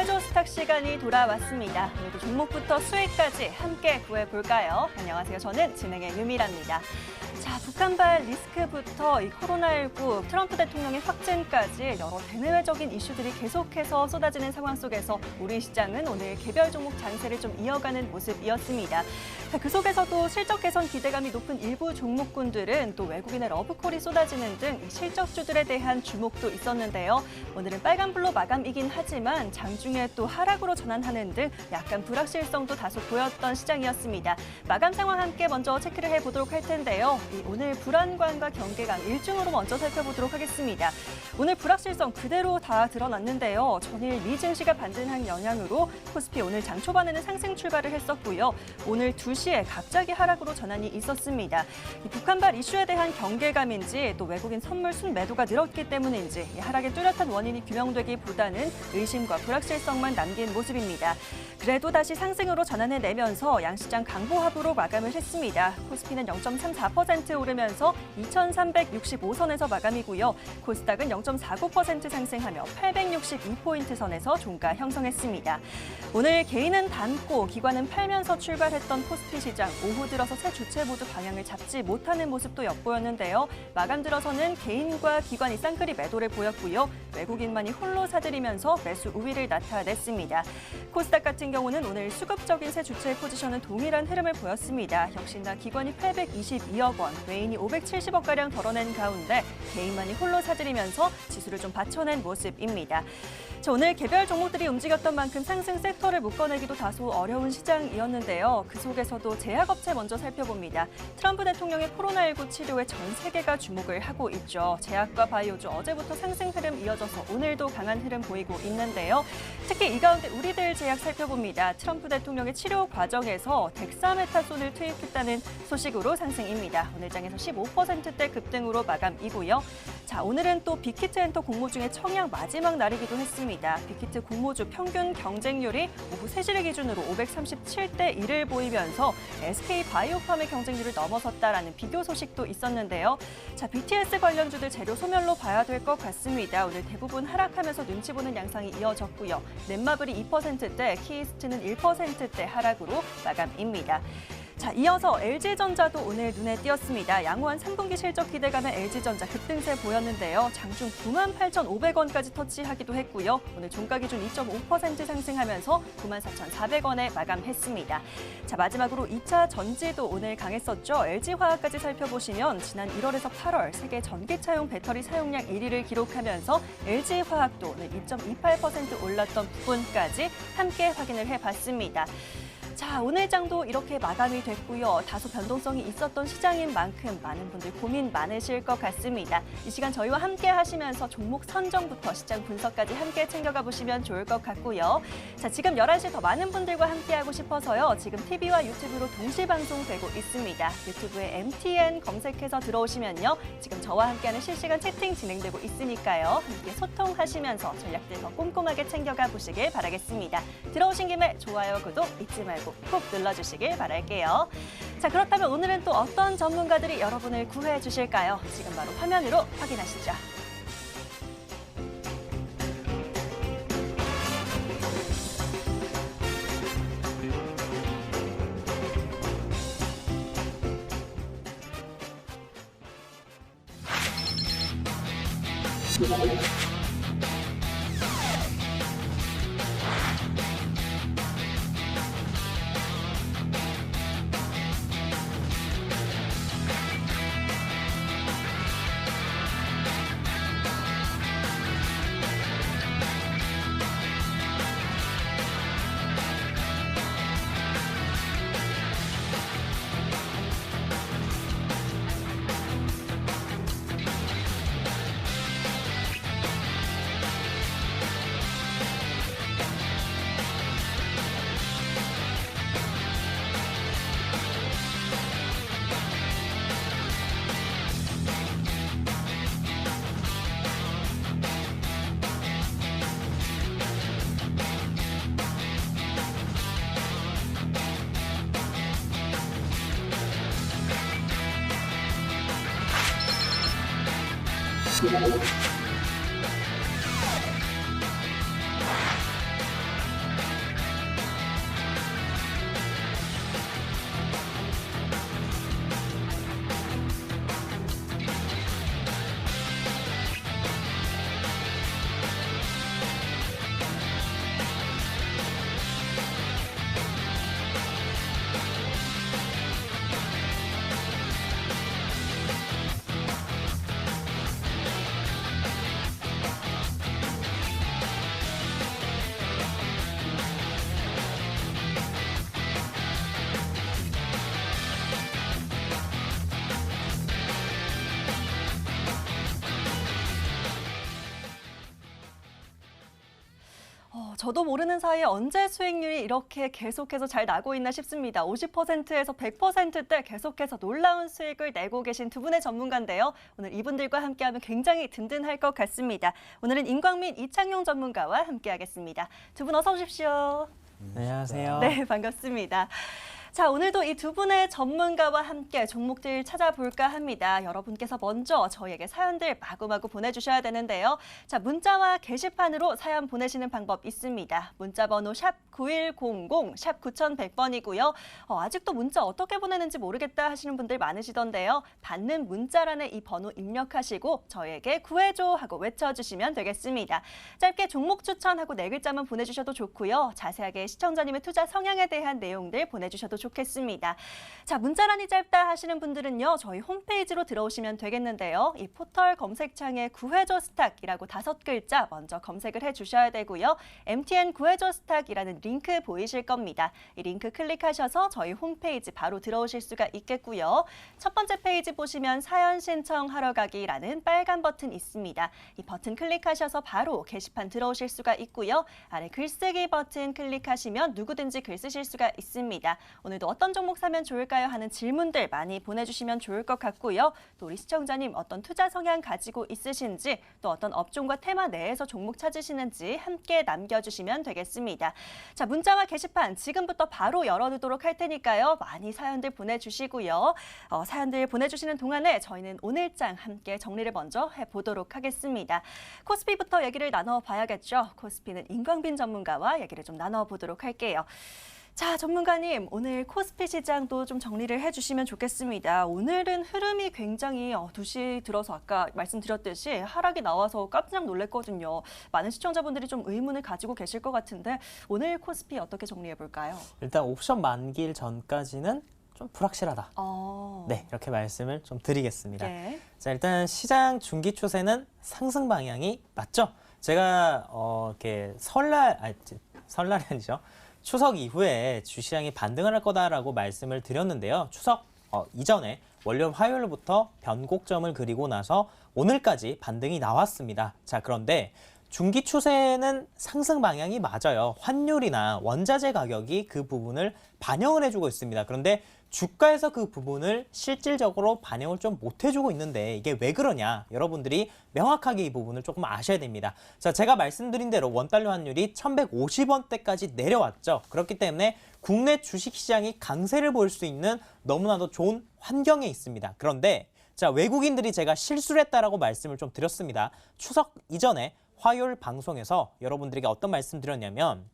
개별조 스탁 시간이 돌아왔습니다. 오늘도 종목부터 수익까지 함께 구해볼까요? 안녕하세요. 저는 진행의 유미라입니다. 자, 북한발 리스크부터 이 코로나19, 트럼프 대통령의 확진까지 여러 대내외적인 이슈들이 계속해서 쏟아지는 상황 속에서 우리 시장은 오늘 개별 종목 장세를 좀 이어가는 모습이었습니다. 자, 그 속에서도 실적 개선 기대감이 높은 일부 종목군들은 또 외국인의 러브콜이 쏟아지는 등 실적주들에 대한 주목도 있었는데요. 오늘은 빨간불로 마감이긴 하지만 장중에 또 하락으로 전환하는 등 약간 불확실성도 다소 보였던 시장이었습니다. 마감 상황 함께 먼저 체크를 해보도록 할 텐데요. 오늘 불안감과 경계감 일중으로 먼저 살펴보도록 하겠습니다. 오늘 불확실성 그대로 다 드러났는데요. 전일 미 증시가 반등한 영향으로 코스피 오늘 장 초반에는 상승 출발을 했었고요. 오늘 2시에 갑자기 하락으로 전환이 있었습니다. 이 북한발 이슈에 대한 경계감인지 또 외국인 선물 순매도가 늘었기 때문인지 이 하락의 뚜렷한 원인이 규명되기보다는 의심과 불확실성만 남긴 모습입니다. 그래도 다시 상승으로 전환해내면서 양시장 강보합으로 마감을 했습니다. 코스피는 0.34% 오르면서 2,365선에서 마감이고요. 코스닥은 0.49% 상승하며 862포인트 선에서 종가 형성했습니다. 오늘 개인은 담고 기관은 팔면서 출발했던 코스피 시장, 오후 들어서 세 주체 모두 방향을 잡지 못하는 모습도 엿보였는데요. 마감 들어서는 개인과 기관이 쌍끌이 매도를 보였고요. 외국인만이 홀로 사들이면서 매수 우위를 나타냈습니다. 코스닥 같은 경우는 오늘 수급적인 세 주체의 포지션은 동일한 흐름을 보였습니다. 역시나 기관이 822억 원, 외인이 570억가량 덜어낸 가운데 개인만이 홀로 사들이면서 지수를 좀 받쳐낸 모습입니다. 자, 오늘 개별 종목들이 움직였던 만큼 상승 섹터를 묶어내기도 다소 어려운 시장이었는데요. 그 속에서도 제약업체 먼저 살펴봅니다. 트럼프 대통령의 코로나19 치료에 전 세계가 주목을 하고 있죠. 제약과 바이오주 어제부터 상승 흐름 이어져서 오늘도 강한 흐름 보이고 있는데요. 특히 이 가운데 우리들 제약 살펴봅니다. 트럼프 대통령의 치료 과정에서 덱사메타손을 투입했다는 소식으로 상승입니다. 오늘 장에서 15%대 급등으로 마감이고요. 자, 오늘은 또 빅히트엔터 공모 중에 청약 마지막 날이기도 했습니다. 빅히트 공모주 평균 경쟁률이 오후 3시를 기준으로 537대 1을 보이면서 SK바이오팜의 경쟁률을 넘어섰다라는 비교 소식도 있었는데요. 자, BTS 관련주들 재료 소멸로 봐야 될 것 같습니다. 오늘 대부분 하락하면서 눈치 보는 양상이 이어졌고요. 넷마블이 2%대, 키이스트는 1%대 하락으로 마감입니다. 자, 이어서 LG전자도 오늘 눈에 띄었습니다. 양호한 3분기 실적 기대감에 LG전자 급등세 보였는데요. 장중 98,500원까지 터치하기도 했고요. 오늘 종가 기준 2.5% 상승하면서 94,400원에 마감했습니다. 자, 마지막으로 2차 전지도 오늘 강했었죠. LG화학까지 살펴보시면 지난 1월에서 8월 세계 전기차용 배터리 사용량 1위를 기록하면서 LG화학도 오늘 2.28% 올랐던 부분까지 함께 확인을 해봤습니다. 자, 오늘 장도 이렇게 마감이 됐고요. 다소 변동성이 있었던 시장인 만큼 많은 분들 고민 많으실 것 같습니다. 이 시간 저희와 함께 하시면서 종목 선정부터 시장 분석까지 함께 챙겨가 보시면 좋을 것 같고요. 자, 지금 11시 더 많은 분들과 함께하고 싶어서요. 지금 TV와 유튜브로 동시 방송되고 있습니다. 유튜브에 MTN 검색해서 들어오시면요. 지금 저와 함께하는 실시간 채팅 진행되고 있으니까요. 함께 소통하시면서 전략들 더 꼼꼼하게 챙겨가 보시길 바라겠습니다. 들어오신 김에 좋아요, 구독 잊지 말고 꼭 눌러주시길 바랄게요. 자, 그렇다면 오늘은 또 어떤 전문가들이 여러분을 구해 주실까요? 지금 바로 화면으로 확인하시죠. 저도 모르는 사이에 언제 수익률이 이렇게 계속해서 잘 나고 있나 싶습니다. 50%에서 100%대 계속해서 놀라운 수익을 내고 계신 두 분의 전문가인데요. 오늘 이분들과 함께하면 굉장히 든든할 것 같습니다. 오늘은 임광민, 이창용 전문가와 함께하겠습니다. 두 분 어서 오십시오. 안녕하세요. 네, 반갑습니다. 자, 오늘도 이 두 분의 전문가와 함께 종목들 찾아볼까 합니다. 여러분께서 먼저 저희에게 사연들 마구마구 보내주셔야 되는데요. 자, 문자와 게시판으로 사연 보내시는 방법 있습니다. 문자 번호 샵 9100, 샵 9100번이고요. 아직도 문자 어떻게 보내는지 모르겠다 하시는 분들 많으시던데요. 받는 문자란에 이 번호 입력하시고 저희에게 구해줘 하고 외쳐주시면 되겠습니다. 짧게 종목 추천하고 네 글자만 보내주셔도 좋고요. 자세하게 시청자님의 투자 성향에 대한 내용들 보내주셔도 좋겠습니다. 자, 문자란이 짧다 하시는 분들은요, 저희 홈페이지로 들어오시면 되겠는데요. 이 포털 검색창에 구해줘 스탁이라고 5글자 먼저 검색을 해주셔야 되고요. MTN 구해줘 스탁이라는 링크 보이실 겁니다. 이 링크 클릭하셔서 저희 홈페이지 바로 들어오실 수가 있겠고요. 첫 번째 페이지 보시면 사연 신청하러 가기라는 빨간 버튼 있습니다. 이 버튼 클릭하셔서 바로 게시판 들어오실 수가 있고요. 아래 글쓰기 버튼 클릭하시면 누구든지 글 쓰실 수가 있습니다. 오늘도 어떤 종목 사면 좋을까요? 하는 질문들 많이 보내주시면 좋을 것 같고요. 또 우리 시청자님 어떤 투자 성향 가지고 있으신지 또 어떤 업종과 테마 내에서 종목 찾으시는지 함께 남겨주시면 되겠습니다. 자, 문자와 게시판 지금부터 바로 열어두도록 할 테니까요. 많이 사연들 보내주시고요. 사연들 보내주시는 동안에 저희는 오늘장 함께 정리를 먼저 해보도록 하겠습니다. 코스피부터 얘기를 나눠봐야겠죠. 코스피는 임광빈 전문가와 얘기를 좀 나눠보도록 할게요. 자, 전문가님, 오늘 코스피 시장도 좀 정리를 해주시면 좋겠습니다. 오늘은 흐름이 굉장히 2시 들어서 아까 말씀드렸듯이 하락이 나와서 깜짝 놀랐거든요. 많은 시청자분들이 좀 의문을 가지고 계실 것 같은데 오늘 코스피 어떻게 정리해볼까요? 일단 옵션 만기일 전까지는 좀 불확실하다. 네, 이렇게 말씀을 좀 드리겠습니다. 네. 자, 일단 시장 중기 추세는 상승 방향이 맞죠? 제가 이렇게 설날이 아니죠. 추석 이후에 주시장이 반등을 할 거다라고 말씀을 드렸는데요. 추석 이전에 월요일 화요일부터 변곡점을 그리고 나서 오늘까지 반등이 나왔습니다. 자, 그런데 중기 추세는 상승 방향이 맞아요. 환율이나 원자재 가격이 그 부분을 반영을 해주고 있습니다. 그런데 주가에서 그 부분을 실질적으로 반영을 좀 못 해주고 있는데 이게 왜 그러냐? 여러분들이 명확하게 이 부분을 조금 아셔야 됩니다. 자, 제가 말씀드린 대로 원달러 환율이 1150원대까지 내려왔죠. 그렇기 때문에 국내 주식시장이 강세를 보일 수 있는 너무나도 좋은 환경에 있습니다. 그런데 자, 외국인들이 제가 실수를 했다라고 말씀을 좀 드렸습니다. 추석 이전에 화요일 방송에서 여러분들에게 어떤 말씀 드렸냐면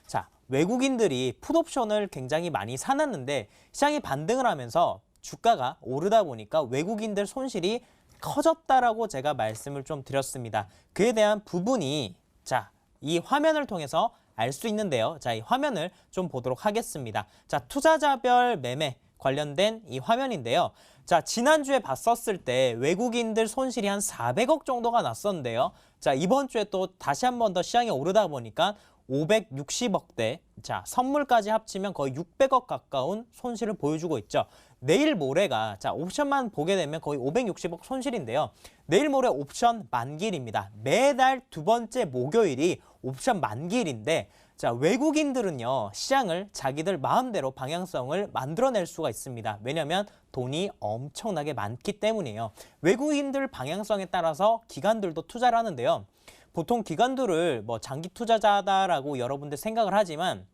자, 외국인들이 풋옵션을 굉장히 많이 사놨는데 시장이 반등을 하면서 주가가 오르다 보니까 외국인들 손실이 커졌다라고 제가 말씀을 좀 드렸습니다. 그에 대한 부분이 자, 이 화면을 통해서 알 수 있는데요. 자, 이 화면을 좀 보도록 하겠습니다. 자, 투자자별 매매 관련된 이 화면인데요. 자, 지난주에 봤었을 때 외국인들 손실이 한 400억 정도가 났었는데요. 자, 이번 주에 또 다시 한 번 더 시장이 오르다 보니까 560억대, 자, 선물까지 합치면 거의 600억 가까운 손실을 보여주고 있죠. 내일 모레가, 자, 옵션만 보게 되면 거의 560억 손실인데요. 내일 모레 옵션 만기일입니다. 매달 두 번째 목요일이 옵션 만기일인데, 자, 외국인들은요, 시장을 자기들 마음대로 방향성을 만들어낼 수가 있습니다. 왜냐하면 돈이 엄청나게 많기 때문이에요. 외국인들 방향성에 따라서 기관들도 투자를 하는데요. 보통 기관들을 뭐 장기 투자자다라고 여러분들 생각을 하지만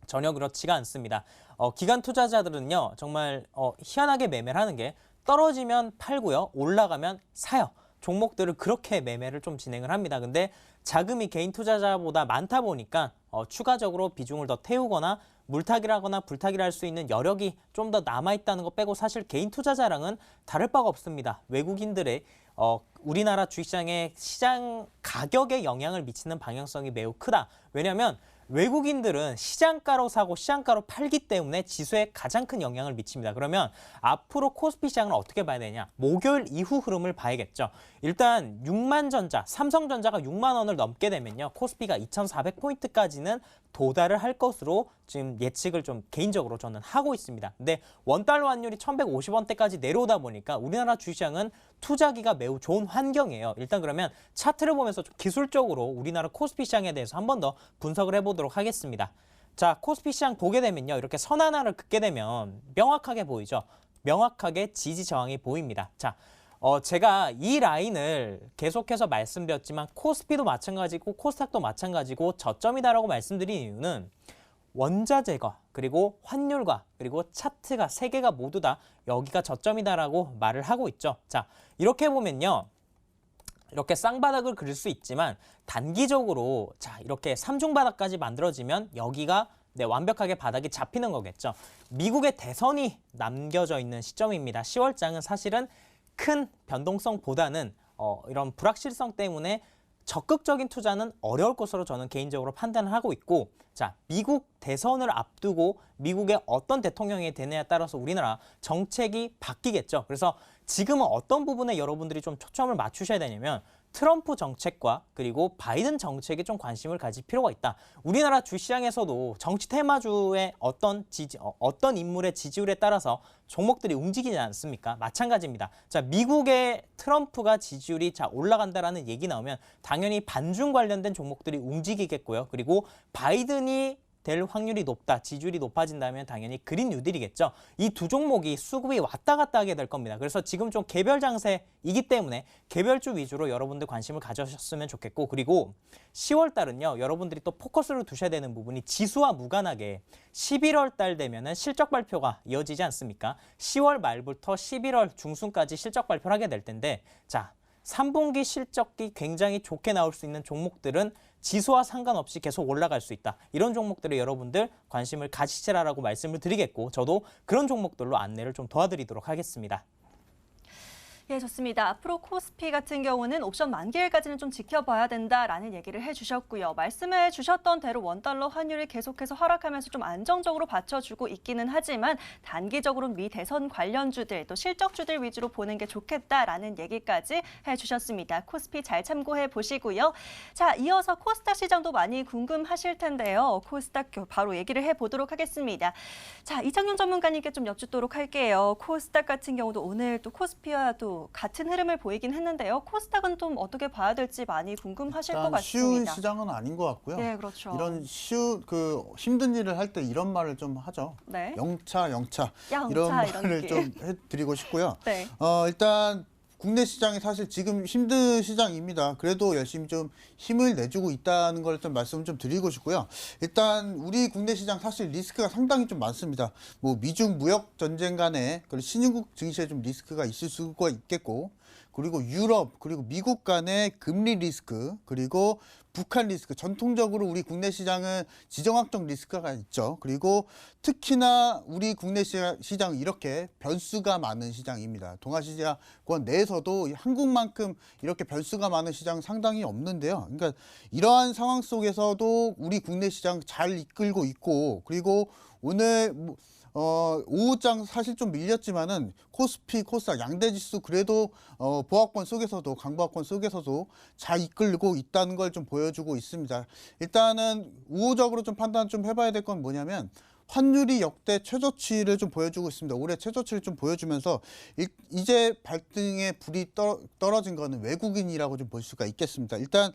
전혀 그렇지가 않습니다. 기관 투자자들은요, 정말 희한하게 매매를 하는 게 떨어지면 팔고요, 올라가면 사요. 종목들을 그렇게 매매를 좀 진행을 합니다. 근데 자금이 개인 투자자보다 많다 보니까 추가적으로 비중을 더 태우거나 물타기라거나 불타기를 할 수 있는 여력이 좀 더 남아있다는 거 빼고 사실 개인 투자자랑은 다를 바가 없습니다. 외국인들의 우리나라 주식시장의 시장 가격에 영향을 미치는 방향성이 매우 크다. 왜냐하면 외국인들은 시장가로 사고 시장가로 팔기 때문에 지수에 가장 큰 영향을 미칩니다. 그러면 앞으로 코스피 시장을 어떻게 봐야 되냐? 목요일 이후 흐름을 봐야겠죠. 일단 6만 전자, 삼성전자가 6만 원을 넘게 되면요. 코스피가 2,400포인트까지는 도달을 할 것으로 지금 예측을 좀 개인적으로 저는 하고 있습니다. 근데 원달러 환율이 1150원대까지 내려오다 보니까 우리나라 주시장은 투자하기가 매우 좋은 환경이에요. 일단 그러면 차트를 보면서 좀 기술적으로 우리나라 코스피 시장에 대해서 한 번 더 분석을 해보도록 하겠습니다. 자, 코스피 시장 보게 되면요. 이렇게 선 하나를 긋게 되면 명확하게 보이죠. 명확하게 지지 저항이 보입니다. 자, 제가 이 라인을 계속해서 말씀드렸지만 코스피도 마찬가지고 코스닥도 마찬가지고 저점이다라고 말씀드린 이유는 원자재가 그리고 환율과 그리고 차트가 세 개가 모두 다 여기가 저점이다라고 말을 하고 있죠. 자, 이렇게 보면요. 이렇게 쌍바닥을 그릴 수 있지만 단기적으로 자 이렇게 삼중바닥까지 만들어지면 여기가 완벽하게 바닥이 잡히는 거겠죠. 미국의 대선이 남겨져 있는 시점입니다. 10월장은 사실은 큰 변동성보다는 이런 불확실성 때문에 적극적인 투자는 어려울 것으로 저는 개인적으로 판단을 하고 있고, 자, 미국 대선을 앞두고 미국의 어떤 대통령이 되느냐에 따라서 우리나라 정책이 바뀌겠죠. 그래서 지금은 어떤 부분에 여러분들이 좀 초점을 맞추셔야 되냐면 트럼프 정책과 그리고 바이든 정책에 좀 관심을 가질 필요가 있다. 우리나라 주시장에서도 정치 테마주의 어떤 인물의 지지율에 따라서 종목들이 움직이지 않습니까? 마찬가지입니다. 자, 미국의 트럼프가 지지율이 올라간다라는 얘기 나오면 당연히 반중 관련된 종목들이 움직이겠고요. 그리고 바이든이 될 확률이 높다, 지지율이 높아진다면 당연히 그린 뉴딜이겠죠. 이 두 종목이 수급이 왔다 갔다 하게 될 겁니다. 그래서 지금 좀 개별 장세이기 때문에 개별주 위주로 여러분들 관심을 가져셨으면 좋겠고, 그리고 10월 달은요, 여러분들이 또 포커스를 두셔야 되는 부분이 지수와 무관하게 11월 달 되면은 실적 발표가 이어지지 않습니까? 10월 말부터 11월 중순까지 실적 발표를 하게 될 텐데, 자, 3분기 실적이 굉장히 좋게 나올 수 있는 종목들은 지수와 상관없이 계속 올라갈 수 있다. 이런 종목들에 여러분들 관심을 가지시라라고 말씀을 드리겠고, 저도 그런 종목들로 안내를 좀 도와드리도록 하겠습니다. 예, 좋습니다. 앞으로 코스피 같은 경우는 옵션 만기일까지는 좀 지켜봐야 된다라는 얘기를 해주셨고요. 말씀해 주셨던 대로 원달러 환율이 계속해서 하락하면서 좀 안정적으로 받쳐주고 있기는 하지만 단기적으로 미 대선 관련주들 또 실적주들 위주로 보는 게 좋겠다라는 얘기까지 해주셨습니다. 코스피 잘 참고해 보시고요. 자, 이어서 코스닥 시장도 많이 궁금하실 텐데요. 코스닥 바로 얘기를 해보도록 하겠습니다. 자, 이창용 전문가님께 좀 여쭙도록 할게요. 코스닥 같은 경우도 오늘 또 코스피와 또 같은 흐름을 보이긴 했는데요. 코스닥은 좀 어떻게 봐야 될지 많이 궁금하실 것 같습니다. 쉬운 시장은 아닌 것 같고요. 네, 그렇죠. 이런 힘든 일을 할 때 이런 말을 좀 하죠. 네. 영차 이런 이런 말을 게. 좀 해드리고 싶고요. 네. 일단 국내 시장이 사실 지금 힘든 시장입니다. 그래도 열심히 좀 힘을 내주고 있다는 걸 좀 말씀을 좀 드리고 싶고요. 일단 우리 국내 시장 사실 리스크가 상당히 좀 많습니다. 뭐 미중 무역 전쟁 간에 그리고 신흥국 증시에 좀 리스크가 있을 수가 있겠고, 그리고 유럽 그리고 미국 간의 금리 리스크, 그리고 북한 리스크, 전통적으로 우리 국내 시장은 지정학적 리스크가 있죠. 그리고 특히나 우리 국내 시장은 이렇게 변수가 많은 시장입니다. 동아시아권 내에서도 한국만큼 이렇게 변수가 많은 시장은 상당히 없는데요. 그러니까 이러한 상황 속에서도 우리 국내 시장 잘 이끌고 있고, 그리고 오늘 오후장 사실 좀 밀렸지만은 코스피, 코스닥 양대 지수 그래도 보합권 속에서도 강보합권 속에서도 잘 이끌고 있다는 걸 좀 보여주고 있습니다. 일단은 우호적으로 좀 판단 좀 해봐야 될 건 뭐냐면 환율이 역대 최저치를 좀 보여주고 있습니다. 올해 최저치를 좀 보여주면서 이제 발등에 불이 떨어진 거는 외국인이라고 좀 볼 수가 있겠습니다. 일단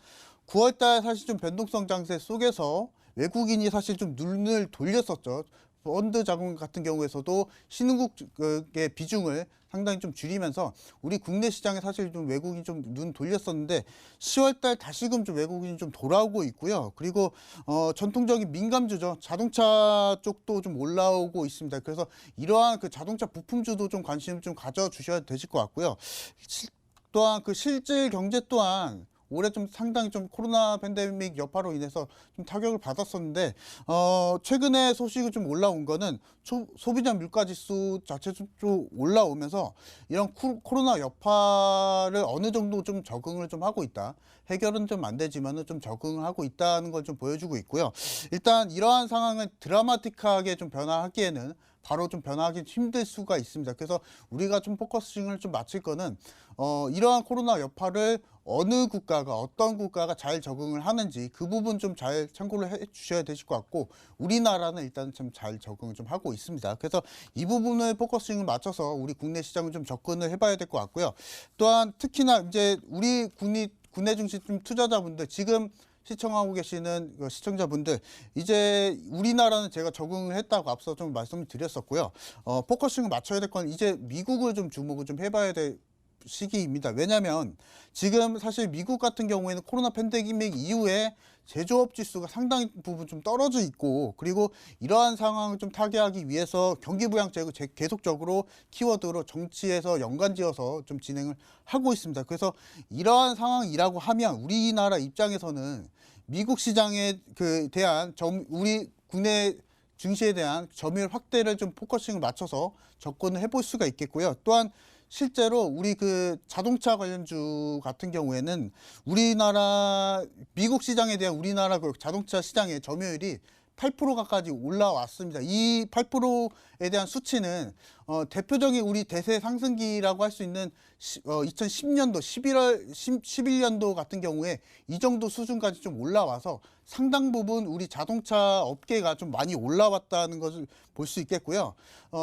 9월달 사실 좀 변동성 장세 속에서 외국인이 사실 좀 눈을 돌렸었죠. 펀드 자금 같은 경우에서도 신흥국의 비중을 상당히 좀 줄이면서 우리 국내 시장에 사실 좀 외국인이 좀 눈 돌렸었는데 10월달 다시금 좀 외국인이 좀 돌아오고 있고요. 그리고 전통적인 민감주죠. 자동차 쪽도 좀 올라오고 있습니다. 그래서 이러한 그 자동차 부품주도 좀 관심 좀 가져주셔야 되실 것 같고요. 또한 그 실질 경제 또한 올해 좀 상당히 좀 코로나 팬데믹 여파로 인해서 좀 타격을 받았었는데, 최근에 소식이 좀 올라온 거는 소비자 물가지수 자체 좀 올라오면서 이런 코로나 여파를 어느 정도 좀 적응을 좀 하고 있다. 해결은 좀 안 되지만은 좀 적응을 하고 있다는 걸 좀 보여주고 있고요. 일단 이러한 상황을 드라마틱하게 좀 변화하기에는 바로 좀 변화하기 힘들 수가 있습니다. 그래서 우리가 좀 포커싱을 좀 맞출 거는 이러한 코로나 여파를 어느 국가가 어떤 국가가 잘 적응을 하는지 그 부분 좀 잘 참고를 해 주셔야 되실 것 같고 우리나라는 일단 좀 잘 적응을 좀 하고 있습니다. 그래서 이 부분을 포커싱을 맞춰서 우리 국내 시장을 좀 접근을 해봐야 될 것 같고요. 또한 특히나 이제 우리 국내 중심 투자자분들 지금 시청하고 계시는 시청자분들 이제 우리나라는 제가 적응을 했다고 앞서 좀 말씀을 드렸었고요. 포커싱을 맞춰야 될 건 이제 미국을 좀 주목을 좀 해봐야 될 시기입니다. 왜냐하면 지금 사실 미국 같은 경우에는 코로나 팬데믹 이후에 제조업 지수가 상당 부분 좀 떨어져 있고 그리고 이러한 상황을 좀 타개하기 위해서 경기부양책을 계속적으로 키워드로 정치에서 연관지어서 좀 진행을 하고 있습니다. 그래서 이러한 상황이라고 하면 우리나라 입장에서는 미국 시장에 대한 우리 국내 증시에 대한 점유율 확대를 좀 포커싱을 맞춰서 접근을 해볼 수가 있겠고요. 또한 실제로 우리 자동차 관련주 같은 경우에는 미국 시장에 대한 우리나라 자동차 시장의 점유율이 8%가까지 올라왔습니다. 이 8%에 대한 수치는 대표적인 우리 대세 상승기라고 할 수 있는 2010년도 11년도 같은 경우에 이 정도 수준까지 좀 올라와서 상당 부분 우리 자동차 업계가 좀 많이 올라왔다는 것을 볼 수 있겠고요.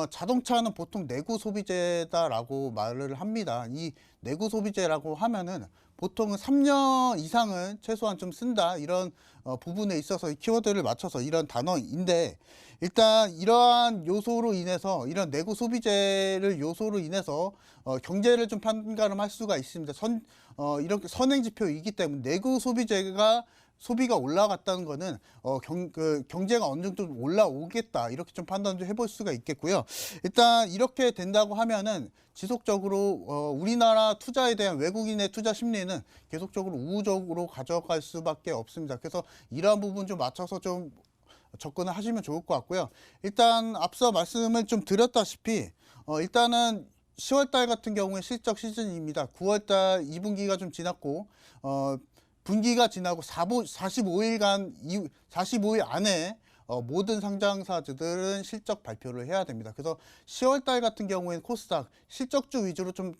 자동차는 보통 내구 소비재다라고 말을 합니다. 이 내구 소비재라고 하면은 보통은 3년 이상은 최소한 좀 쓴다 이런 부분에 있어서 이 키워드를 맞춰서 이런 단어인데 일단 이러한 요소로 인해서 이런 내구 소비재를 요소로 인해서 경제를 좀 판가름할 수가 있습니다. 이렇게 선행 지표이기 때문에 내구 소비가 올라갔다는 거는 경제가 어느 정도 올라오겠다 이렇게 좀 판단 좀 해볼 수가 있겠고요. 일단 이렇게 된다고 하면은 지속적으로 우리나라 투자에 대한 외국인의 투자 심리는 계속적으로 우호적으로 가져갈 수밖에 없습니다. 그래서 이러한 부분 좀 맞춰서 좀 접근을 하시면 좋을 것 같고요. 일단 앞서 말씀을 좀 드렸다시피 일단은 10월달 같은 경우에 실적 시즌입니다. 9월달 2분기가 좀 지났고 분기가 지나고 45일 안에 모든 상장사들은 실적 발표를 해야 됩니다. 그래서 10월달 같은 경우에는 코스닥 실적주 위주로 좀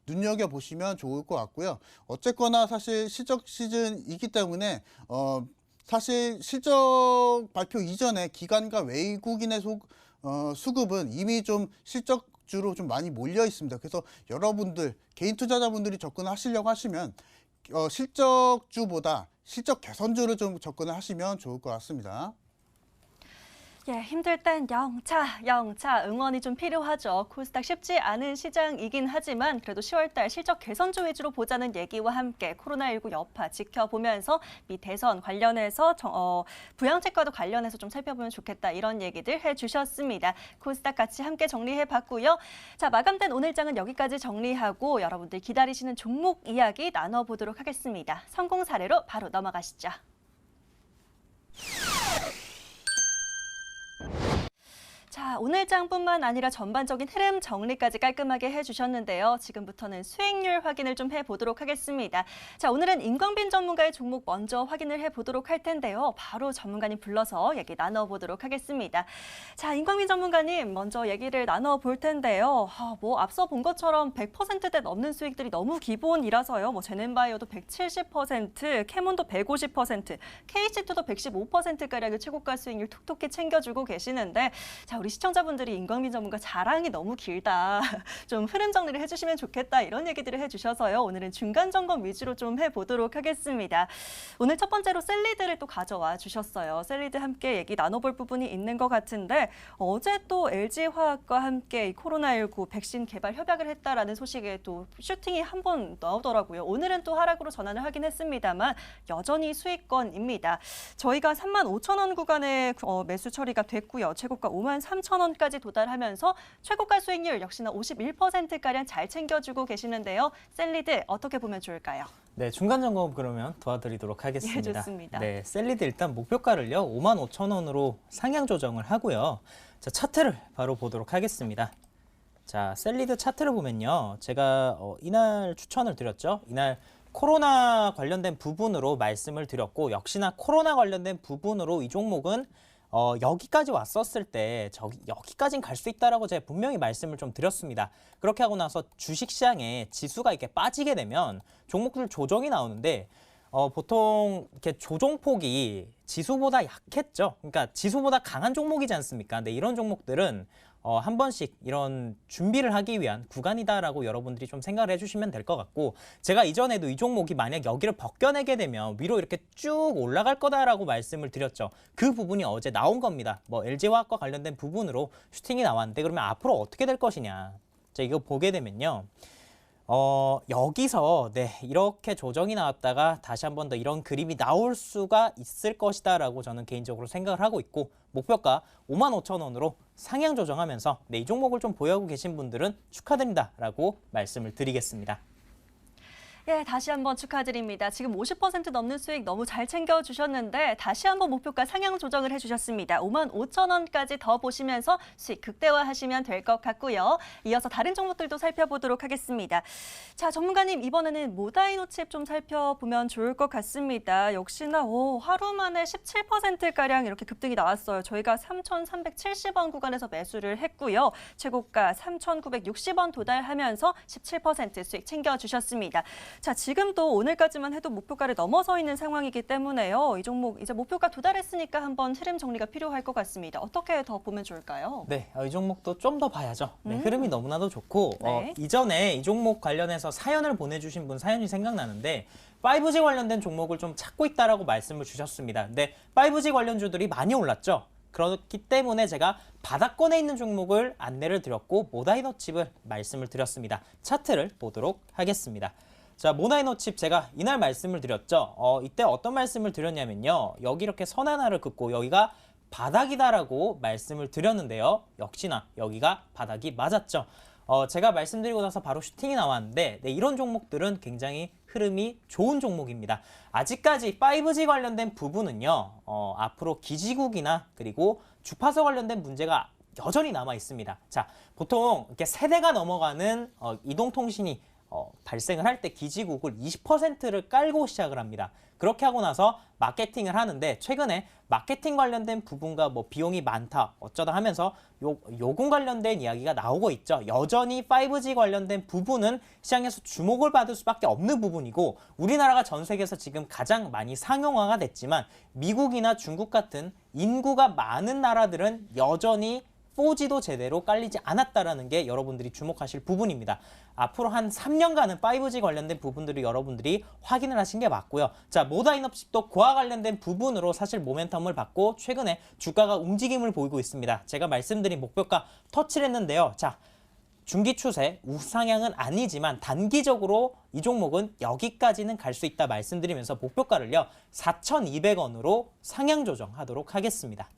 눈여겨보시면 좋을 것 같고요. 어쨌거나 사실 실적 시즌이기 때문에 사실 실적 발표 이전에 기관과 외국인의 수급은 이미 좀 실적주로 좀 많이 몰려 있습니다. 그래서 여러분들 개인 투자자분들이 접근하시려고 하시면 실적주보다 실적 개선주를 좀 접근을 하시면 좋을 것 같습니다. 예, 힘들 땐 영차 응원이 좀 필요하죠. 코스닥 쉽지 않은 시장이긴 하지만 그래도 10월달 실적 개선주 위주로 보자는 얘기와 함께 코로나19 여파 지켜보면서 미 대선 관련해서 부양책과도 관련해서 좀 살펴보면 좋겠다 이런 얘기들 해주셨습니다. 코스닥 같이 함께 정리해봤고요. 자, 마감된 오늘 장은 여기까지 정리하고 여러분들 기다리시는 종목 이야기 나눠보도록 하겠습니다. 성공 사례로 바로 넘어가시죠. 자, 오늘 장뿐만 아니라 전반적인 흐름 정리까지 깔끔하게 해주셨는데요. 지금부터는 수익률 확인을 좀 해보도록 하겠습니다. 자, 오늘은 임광빈 전문가의 종목 먼저 확인을 해보도록 할 텐데요. 바로 전문가님 불러서 얘기 나눠보도록 하겠습니다. 자, 임광빈 전문가님 먼저 얘기를 나눠볼 텐데요. 앞서 본 것처럼 100%대 넘는 수익들이 너무 기본이라서요. 제넨바이오도 170%, 캐몬도 150%, KC2도 115%가량의 최고가 수익률 톡톡히 챙겨주고 계시는데 자, 우리 시청자분들이 임광빈 전문가 자랑이 너무 길다. 좀 흐름 정리를 해주시면 좋겠다. 이런 얘기들을 해주셔서요. 오늘은 중간 점검 위주로 좀 해보도록 하겠습니다. 오늘 첫 번째로 셀리드를 또 가져와 주셨어요. 셀리드 함께 얘기 나눠볼 부분이 있는 것 같은데 어제 또 LG화학과 함께 이 코로나19 백신 개발 협약을 했다라는 소식에 또 슈팅이 한 번 나오더라고요. 오늘은 또 하락으로 전환을 하긴 했습니다만 여전히 수익권입니다. 저희가 35,000원 구간에 매수 처리가 됐고요. 최고가 53,000원까지 도달하면서 최고가 수익률 역시나 51%가량 잘 챙겨주고 계시는데요. 셀리드 어떻게 보면 좋을까요? 네, 중간 점검 그러면 도와드리도록 하겠습니다. 예, 좋습니다. 네, 셀리드 일단 목표가를요 55,000원으로 상향 조정을 하고요. 자, 차트를 바로 보도록 하겠습니다. 자, 셀리드 차트를 보면요, 제가 이날 추천을 드렸죠. 이날 코로나 관련된 부분으로 말씀을 드렸고 역시나 코로나 관련된 부분으로 이 종목은 여기까지 왔었을 때 여기까지는 갈 수 있다라고 제가 분명히 말씀을 좀 드렸습니다. 그렇게 하고 나서 주식시장에 지수가 이렇게 빠지게 되면 종목들 조정이 나오는데 보통 이렇게 조정폭이 지수보다 약했죠. 그러니까 지수보다 강한 종목이지 않습니까? 근데 이런 종목들은 한 번씩 이런 준비를 하기 위한 구간이다라고 여러분들이 좀 생각을 해주시면 될 것 같고, 제가 이전에도 이 종목이 만약 여기를 벗겨내게 되면 위로 이렇게 쭉 올라갈 거다라고 말씀을 드렸죠. 그 부분이 어제 나온 겁니다. 뭐 LG화학과 관련된 부분으로 슈팅이 나왔는데 그러면 앞으로 어떻게 될 것이냐. 자, 이거 보게 되면요. 여기서 이렇게 조정이 나왔다가 다시 한 번 더 이런 그림이 나올 수가 있을 것이다라고 저는 개인적으로 생각을 하고 있고, 목표가 55,000원으로 상향 조정하면서 이 종목을 좀 보유하고 계신 분들은 축하드린다라고 말씀을 드리겠습니다. 예, 다시 한번 축하드립니다. 지금 50% 넘는 수익 너무 잘 챙겨주셨는데 다시 한번 목표가 상향 조정을 해주셨습니다. 55,000원까지 더 보시면서 수익 극대화하시면 될 것 같고요. 이어서 다른 종목들도 살펴보도록 하겠습니다. 자, 전문가님 이번에는 모다이노칩 좀 살펴보면 좋을 것 같습니다. 역시나 하루 만에 17%가량 이렇게 급등이 나왔어요. 저희가 3,370원 구간에서 매수를 했고요. 최고가 3,960원 도달하면서 17% 수익 챙겨주셨습니다. 자, 지금도 오늘까지만 해도 목표가를 넘어서 있는 상황이기 때문에요. 이 종목 이제 목표가 도달했으니까 한번 흐름 정리가 필요할 것 같습니다. 어떻게 더 보면 좋을까요? 네, 이 종목도 좀 더 봐야죠. 흐름이 너무나도 좋고 네. 이전에 이 종목 관련해서 사연을 보내주신 분 사연이 생각나는데 5G 관련된 종목을 좀 찾고 있다라고 말씀을 주셨습니다. 근데 5G 관련주들이 많이 올랐죠. 그렇기 때문에 제가 바닥권에 있는 종목을 안내를 드렸고 모다이노칩을 말씀을 드렸습니다. 차트를 보도록 하겠습니다. 자, 모다이노칩 제가 이날 말씀을 드렸죠. 이때 어떤 말씀을 드렸냐면요. 여기 이렇게 선 하나를 긋고 여기가 바닥이다라고 말씀을 드렸는데요. 역시나 여기가 바닥이 맞았죠. 제가 말씀드리고 나서 바로 슈팅이 나왔는데 이런 종목들은 굉장히 흐름이 좋은 종목입니다. 아직까지 5G 관련된 부분은요. 앞으로 기지국이나 그리고 주파수 관련된 문제가 여전히 남아 있습니다. 자, 보통 이렇게 세대가 넘어가는 이동통신이 발생을 할 때 기지국을 20%를 깔고 시작을 합니다. 그렇게 하고 나서 마케팅을 하는데 최근에 마케팅 관련된 부분과 뭐 비용이 많다 어쩌다 하면서 요금 관련된 이야기가 나오고 있죠. 여전히 5G 관련된 부분은 시장에서 주목을 받을 수밖에 없는 부분이고, 우리나라가 전 세계에서 지금 가장 많이 상용화가 됐지만 미국이나 중국 같은 인구가 많은 나라들은 여전히 4G도 제대로 깔리지 않았다라는 게 여러분들이 주목하실 부분입니다. 앞으로 한 3년간은 5G 관련된 부분들을 여러분들이 확인을 하신 게 맞고요. 자, 모다이노칩도 그와 관련된 부분으로 사실 모멘텀을 받고 최근에 주가가 움직임을 보이고 있습니다. 제가 말씀드린 목표가 터치를 했는데요. 자, 중기 추세 우상향은 아니지만 단기적으로 이 종목은 여기까지는 갈 수 있다 말씀드리면서 목표가를요 4,200원으로 상향 조정하도록 하겠습니다.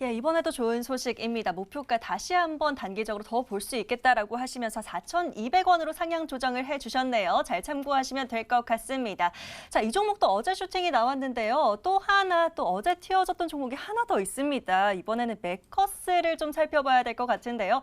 예, 이번에도 좋은 소식입니다. 목표가 다시 한번 단기적으로 더 볼 수 있겠다라고 하시면서 4,200원으로 상향 조정을 해주셨네요. 잘 참고하시면 될 것 같습니다. 자, 이 종목도 어제 슈팅이 나왔는데요. 또 어제 튀어졌던 종목이 하나 더 있습니다. 이번에는 메커스를 좀 살펴봐야 될 것 같은데요.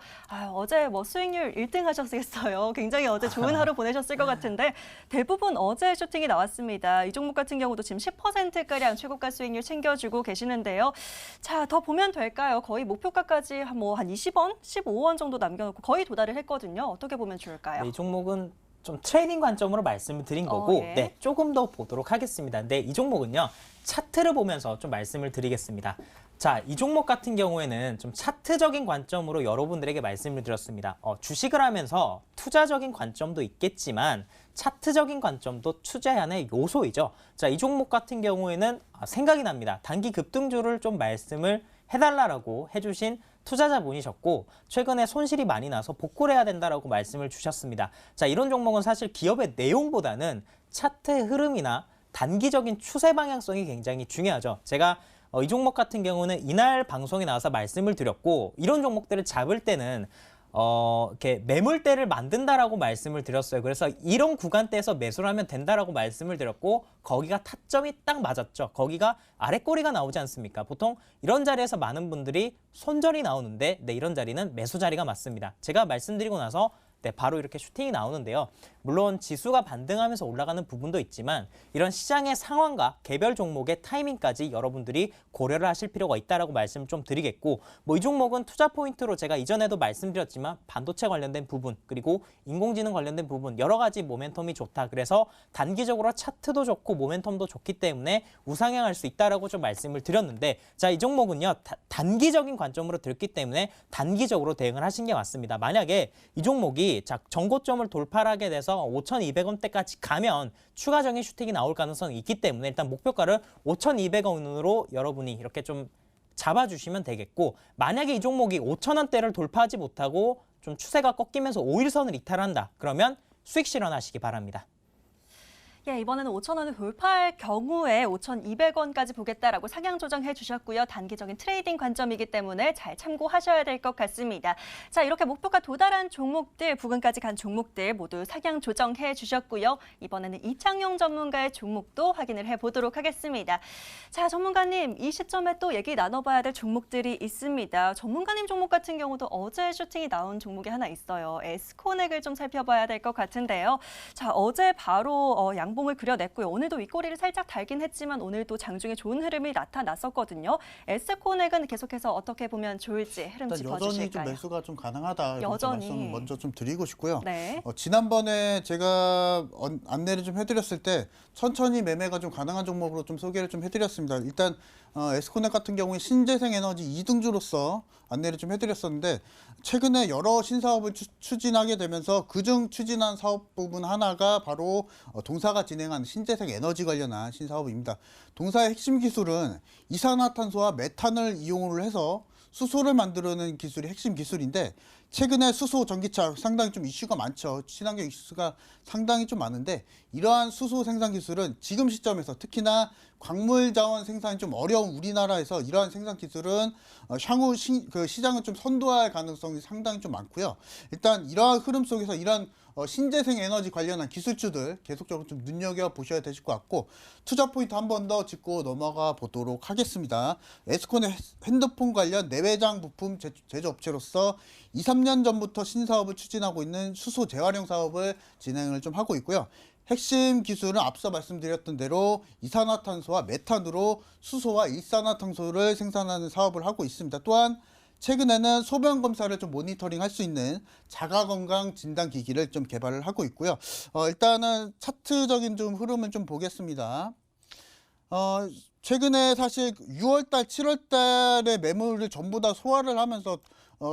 어제 뭐 수익률 1등 하셨겠어요. 굉장히 어제 좋은 하루 보내셨을 것 같은데 대부분 어제 슈팅이 나왔습니다. 이 종목 같은 경우도 지금 10%가량 최고가 수익률 챙겨주고 계시는데요. 자, 더 보면 될까요? 거의 목표가까지 한 20원, 15원 정도 남겨놓고 거의 도달을 했거든요. 어떻게 보면 좋을까요? 이 종목은 좀 트레이딩 관점으로 말씀을 드린 거고 예. 조금 더 보도록 하겠습니다. 근데 이 종목은요. 차트를 보면서 좀 말씀을 드리겠습니다. 자, 이 종목 같은 경우에는 좀 차트적인 관점으로 여러분들에게 말씀을 드렸습니다. 주식을 하면서 투자적인 관점도 있겠지만 차트적인 관점도 투자의 하나의 요소이죠. 자, 이 종목 같은 경우에는 생각이 납니다. 단기 급등주를 좀 말씀을 해달라고 해주신 투자자분이셨고 최근에 손실이 많이 나서 복구를 해야 된다라고 말씀을 주셨습니다. 자, 이런 종목은 사실 기업의 내용보다는 차트의 흐름이나 단기적인 추세 방향성이 굉장히 중요하죠. 제가 이 종목 같은 경우는 이날 방송에 나와서 말씀을 드렸고 이런 종목들을 잡을 때는 이렇게 매물대를 만든다라고 말씀을 드렸어요. 그래서 이런 구간대에서 매수를 하면 된다라고 말씀을 드렸고 거기가 타점이 딱 맞았죠. 거기가 아랫꼬리가 나오지 않습니까? 보통 이런 자리에서 많은 분들이 손절이 나오는데 이런 자리는 매수 자리가 맞습니다. 제가 말씀드리고 나서 네, 바로 이렇게 슈팅이 나오는데요. 물론 지수가 반등하면서 올라가는 부분도 있지만 이런 시장의 상황과 개별 종목의 타이밍까지 여러분들이 고려를 하실 필요가 있다라고 말씀을 좀 드리겠고, 뭐 이 종목은 투자 포인트로 제가 이전에도 말씀드렸지만 반도체 관련된 부분 그리고 인공지능 관련된 부분 여러 가지 모멘텀이 좋다. 그래서 단기적으로 차트도 좋고 모멘텀도 좋기 때문에 우상향할 수 있다라고 좀 말씀을 드렸는데, 자, 이 종목은요 단기적인 관점으로 들기 때문에 단기적으로 대응을 하신 게 맞습니다. 만약에 이 종목이 자 전고점을 돌파하게 돼서 5,200원대까지 가면 추가적인 슈팅이 나올 가능성이 있기 때문에 일단 목표가를 5,200원으로 여러분이 이렇게 좀 잡아주시면 되겠고, 만약에 이 종목이 5,000원대를 돌파하지 못하고 좀 추세가 꺾이면서 5일선을 이탈한다. 그러면 수익 실현하시기 바랍니다. 예, 이번에는 5,000원을 돌파할 경우에 5,200원까지 보겠다라고 상향 조정해 주셨고요. 단기적인 트레이딩 관점이기 때문에 잘 참고하셔야 될 것 같습니다. 자, 이렇게 목표가 도달한 종목들, 부근까지 간 종목들 모두 상향 조정해 주셨고요. 이번에는 이창용 전문가의 종목도 확인을 해보도록 하겠습니다. 자, 전문가님, 이 시점에 또 얘기 나눠봐야 될 종목들이 있습니다. 전문가님 종목 같은 경우도 어제 슈팅이 나온 종목이 하나 있어요. 에스코넥을 좀 살펴봐야 될 것 같은데요. 자, 어제 바로 양봉을 그려냈고요. 오늘도 윗꼬리를 살짝 달긴 했지만 오늘도 장중에 좋은 흐름이 나타났었거든요. 에스코넥은 계속해서 어떻게 보면 좋을지 흐름 일단 여전히 좀 짚어주실까요? 매수가 좀 가능하다. 여전히. 말씀 먼저 좀 드리고 싶고요. 네. 지난번에 제가 안내를 좀 해드렸을 때 천천히 매매가 좀 가능한 종목으로 좀 소개를 좀 해드렸습니다. 일단 에스코넥 같은 경우에 신재생에너지 2등주로서 안내를 좀 해드렸었는데, 최근에 여러 신사업을 추진하게 되면서 그중 추진한 사업 부분 하나가 바로 동사가 진행한 신재생 에너지 관련한 신사업입니다. 동사의 핵심 기술은 이산화탄소와 메탄을 이용을 해서 수소를 만들어내는 기술이 핵심 기술인데, 최근에 수소 전기차 상당히 좀 이슈가 많죠. 친환경 이슈가 상당히 좀 많은데, 이러한 수소 생산 기술은 지금 시점에서 특히나 광물 자원 생산이 좀 어려운 우리나라에서 이러한 생산 기술은 향후 시장을 좀 선도할 가능성이 상당히 좀 많고요. 일단 이러한 흐름 속에서 이러한 신재생 에너지 관련한 기술주들 계속적으로 좀 눈여겨보셔야 되실 것 같고, 투자 포인트 한 번 더 짚고 넘어가 보도록 하겠습니다. 에스코넥 핸드폰 관련 내외장 부품 제조업체로서 2, 3년 전부터 신사업을 추진하고 있는 수소 재활용 사업을 진행을 좀 하고 있고요. 핵심 기술은 앞서 말씀드렸던 대로 이산화탄소와 메탄으로 수소와 일산화탄소를 생산하는 사업을 하고 있습니다. 또한 최근에는 소변 검사를 좀 모니터링 할 수 있는 자가건강 진단 기기를 좀 개발을 하고 있고요. 일단은 차트적인 좀 흐름을 좀 보겠습니다. 최근에 사실 6월달, 7월달에 매물을 전부 다 소화를 하면서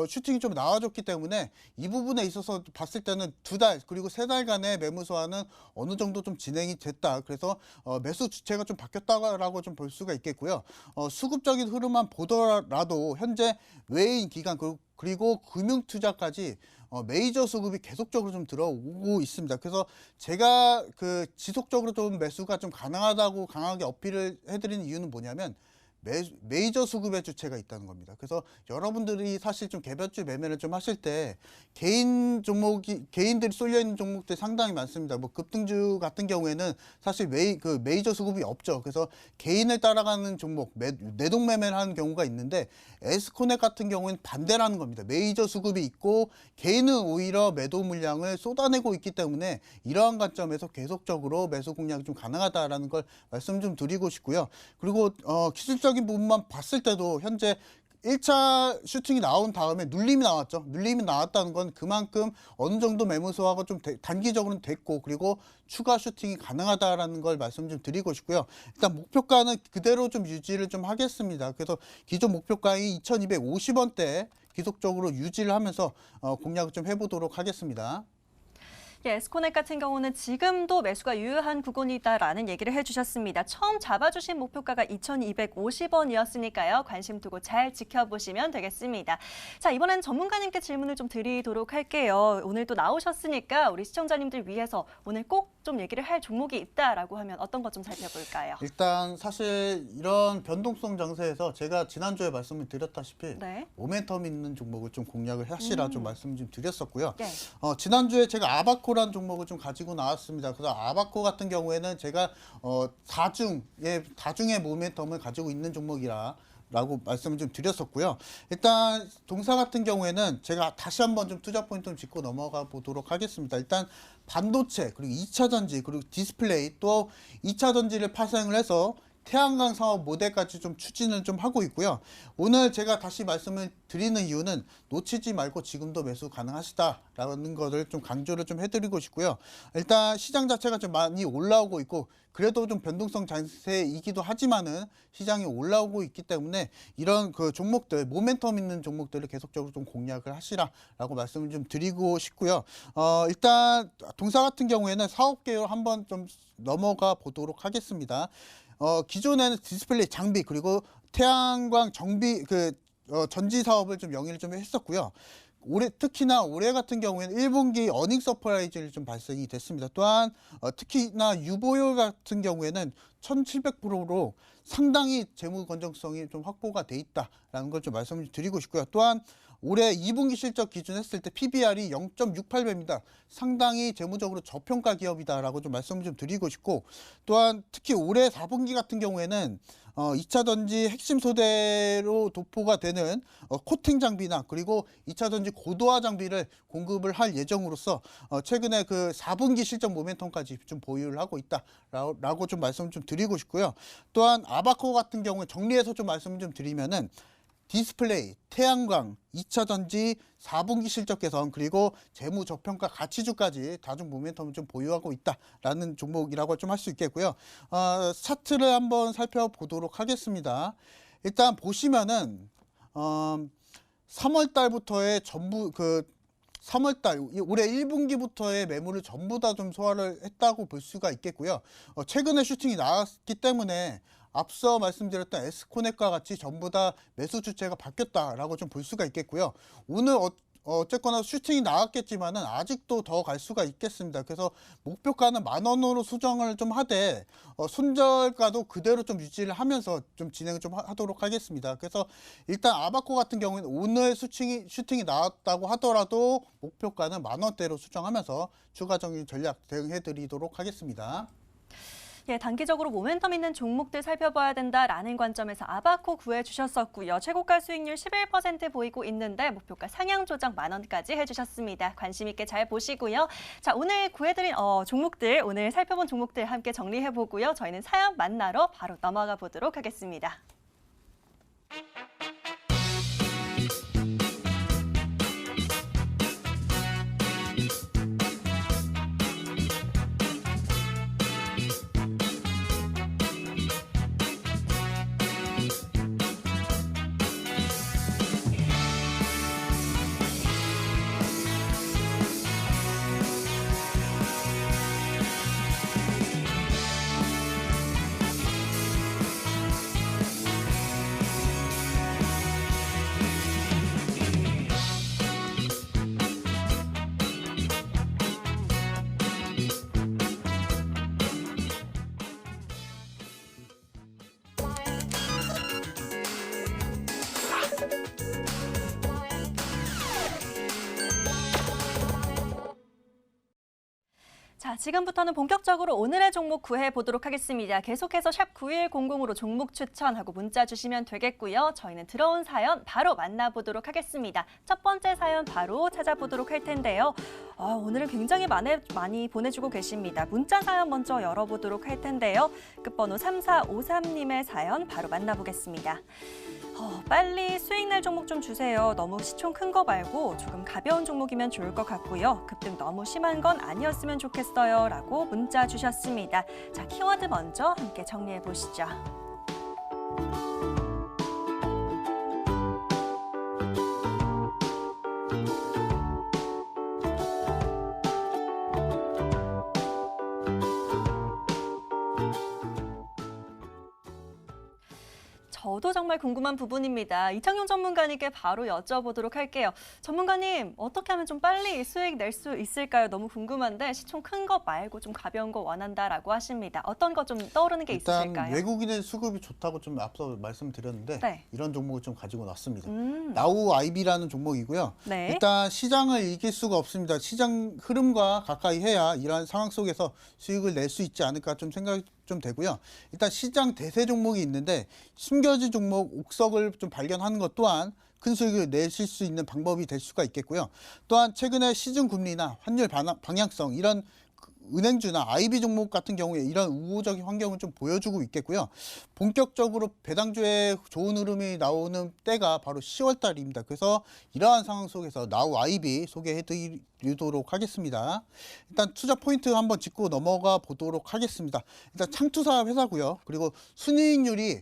슈팅이 좀 나와줬기 때문에 이 부분에 있어서 봤을 때는 2달 그리고 3달간의 매물 소화는 어느 정도 좀 진행이 됐다. 그래서 매수 주체가 좀 바뀌었다라고 좀 볼 수가 있겠고요. 수급적인 흐름만 보더라도 현재 외인 기관 그리고 금융투자까지 메이저 수급이 계속적으로 좀 들어오고 있습니다. 그래서 제가 지속적으로 좀 매수가 좀 가능하다고 강하게 어필을 해드리는 이유는 뭐냐면, 메이저 수급의 주체가 있다는 겁니다. 그래서 여러분들이 사실 좀 개별주 매매를 좀 하실 때 개인들이 쏠려 있는 종목들이 상당히 많습니다. 뭐 급등주 같은 경우에는 사실 메이저 수급이 없죠. 그래서 개인을 따라가는 종목, 내동 매매를 하는 경우가 있는데, 에스코넥 같은 경우에는 반대라는 겁니다. 메이저 수급이 있고 개인은 오히려 매도 물량을 쏟아내고 있기 때문에 이러한 관점에서 계속적으로 매수 공략이 좀 가능하다라는 걸 말씀 좀 드리고 싶고요. 그리고 기술적인 부분만 봤을 때도 현재 1차 슈팅이 나온 다음에 눌림이 나왔죠. 눌림이 나왔다는 건 그만큼 어느 정도 매물 소화가 좀 단기적으로는 됐고, 그리고 추가 슈팅이 가능하다라는 걸 말씀 좀 드리고 싶고요. 일단 목표가는 그대로 좀 유지를 좀 하겠습니다. 그래서 기존 목표가인 2,250원대 계속적으로 유지를 하면서 공략을 좀 해보도록 하겠습니다. 예, 에스코넥 같은 경우는 지금도 매수가 유효한 부분이다라는 얘기를 해주셨습니다. 처음 잡아주신 목표가가 2,250원이었으니까요. 관심 두고 잘 지켜보시면 되겠습니다. 자, 이번엔 전문가님께 질문을 좀 드리도록 할게요. 오늘 또 나오셨으니까 우리 시청자님들 위해서 오늘 꼭 좀 얘기를 할 종목이 있다라고 하면 어떤 것 좀 살펴볼까요? 일단 사실 이런 변동성 장세에서 제가 지난주에 말씀을 드렸다시피 네. 모멘텀 있는 종목을 좀 공략을 하시라 좀 말씀 좀 드렸었고요. 네. 지난주에 제가 아바코라는 종목을 좀 가지고 나왔습니다. 그래서 아바코 같은 경우에는 제가 다중의 모멘텀을 가지고 있는 종목이라 라고 말씀을 좀 드렸었고요. 일단 동사 같은 경우에는 제가 다시 한번 좀 투자 포인트 좀 짚고 넘어가 보도록 하겠습니다. 일단 반도체 그리고 2차 전지 그리고 디스플레이 또 2차 전지를 파생을 해서 태양광 사업 모델까지 좀 추진을 좀 하고 있고요. 오늘 제가 다시 말씀을 드리는 이유는 놓치지 말고 지금도 매수 가능하시다라는 것을 좀 강조를 좀 해드리고 싶고요. 일단 시장 자체가 좀 많이 올라오고 있고 그래도 좀 변동성 장세이기도 하지만은 시장이 올라오고 있기 때문에 이런 그 종목들 모멘텀 있는 종목들을 계속적으로 좀 공략을 하시라라고 말씀을 좀 드리고 싶고요. 일단 동사 같은 경우에는 사업 개요 한번 좀 넘어가 보도록 하겠습니다. 기존에는 디스플레이 장비 그리고 태양광 정비 전지 사업을 좀 영위를 좀 했었고요. 특히나 올해 같은 경우에는 1분기 어닝 서프라이즈를 좀 발생이 됐습니다. 또한 특히나 유보율 같은 경우에는 1700%로 상당히 재무 건전성이 좀 확보가 돼 있다라는 걸 좀 말씀을 드리고 싶고요. 또한 올해 2분기 실적 기준 했을 때 PBR이 0.68배입니다. 상당히 재무적으로 저평가 기업이다라고 좀 말씀을 좀 드리고 싶고 또한 특히 올해 4분기 같은 경우에는 2차 전지 핵심 소재로 도포가 되는 코팅 장비나 그리고 2차 전지 고도화 장비를 공급을 할 예정으로서 최근에 그 4분기 실적 모멘텀까지 좀 보유를 하고 있다라고 좀 말씀을 좀 드리고 싶고요. 또한 아바코 같은 경우에 정리해서 좀 말씀을 좀 드리면은 디스플레이, 태양광, 2차 전지, 4분기 실적 개선 그리고 재무 저평가 가치주까지 다중 모멘텀을 좀 보유하고 있다라는 종목이라고 좀 할 수 있겠고요. 차트를 한번 살펴보도록 하겠습니다. 일단 보시면은 3월 달부터의 전부 3월 달 올해 1분기부터의 매물을 전부 다 좀 소화를 했다고 볼 수가 있겠고요. 최근에 슈팅이 나왔기 때문에 앞서 말씀드렸던 에스코넷과 같이 전부 다 매수 주체가 바뀌었다라고 좀 볼 수가 있겠고요. 오늘 어쨌거나 슈팅이 나왔겠지만은 아직도 더 갈 수가 있겠습니다. 그래서 목표가는 10,000원으로 수정을 좀 하되 손절가도 그대로 좀 유지를 하면서 좀 진행을 좀 하도록 하겠습니다. 그래서 일단 아바코 같은 경우에는 오늘 슈팅이 나왔다고 하더라도 목표가는 10,000원대로 수정하면서 추가적인 전략 대응해 드리도록 하겠습니다. 예, 단기적으로 모멘텀 있는 종목들 살펴봐야 된다라는 관점에서 아바코 구해주셨었고요. 최고가 수익률 11% 보이고 있는데 목표가 상향 조정 10,000원까지 해주셨습니다. 관심 있게 잘 보시고요. 자, 오늘 구해드린 종목들, 오늘 살펴본 종목들 함께 정리해보고요. 저희는 사연 만나러 바로 넘어가 보도록 하겠습니다. 자, 지금부터는 본격적으로 오늘의 종목 구해보도록 하겠습니다. 계속해서 샵 9100으로 종목 추천하고 문자 주시면 되겠고요. 저희는 들어온 사연 바로 만나보도록 하겠습니다. 첫 번째 사연 바로 찾아보도록 할 텐데요. 오늘은 굉장히 많이 보내주고 계십니다. 문자 사연 먼저 열어보도록 할 텐데요. 끝번호 3453님의 사연 바로 만나보겠습니다. 빨리 수익 날 종목 좀 주세요. 너무 시총 큰 거 말고 조금 가벼운 종목이면 좋을 것 같고요. 급등 너무 심한 건 아니었으면 좋겠어요. 라고 문자 주셨습니다. 자, 키워드 먼저 함께 정리해 보시죠. 저도 정말 궁금한 부분입니다. 이창용 전문가님께 바로 여쭤보도록 할게요. 전문가님, 어떻게 하면 좀 빨리 수익 낼 수 있을까요? 너무 궁금한데 시총 큰 거 말고 좀 가벼운 거 원한다라고 하십니다. 어떤 거 좀 떠오르는 게 일단 있으실까요? 외국인의 수급이 좋다고 좀 앞서 말씀드렸는데 네. 이런 종목을 좀 가지고 왔습니다. 나우 아이비라는 종목이고요. 네. 일단 시장을 이길 수가 없습니다. 시장 흐름과 가까이 해야 이러한 상황 속에서 수익을 낼 수 있지 않을까 좀 생각이 좀 되고요. 일단 시장 대세 종목이 있는데 숨겨진 종목 옥석을 좀 발견하는 것 또한 큰 수익을 내실 수 있는 방법이 될 수가 있겠고요. 또한 최근에 시중 금리나 환율 방향성 이런 은행주나 IB 종목 같은 경우에 이런 우호적인 환경을 좀 보여주고 있겠고요. 본격적으로 배당주의 좋은 흐름이 나오는 때가 바로 10월 달입니다. 그래서 이러한 상황 속에서 나우 IB 소개해드리도록 하겠습니다. 일단 투자 포인트 한번 짚고 넘어가 보도록 하겠습니다. 일단 창투사 회사고요. 그리고 순이익률이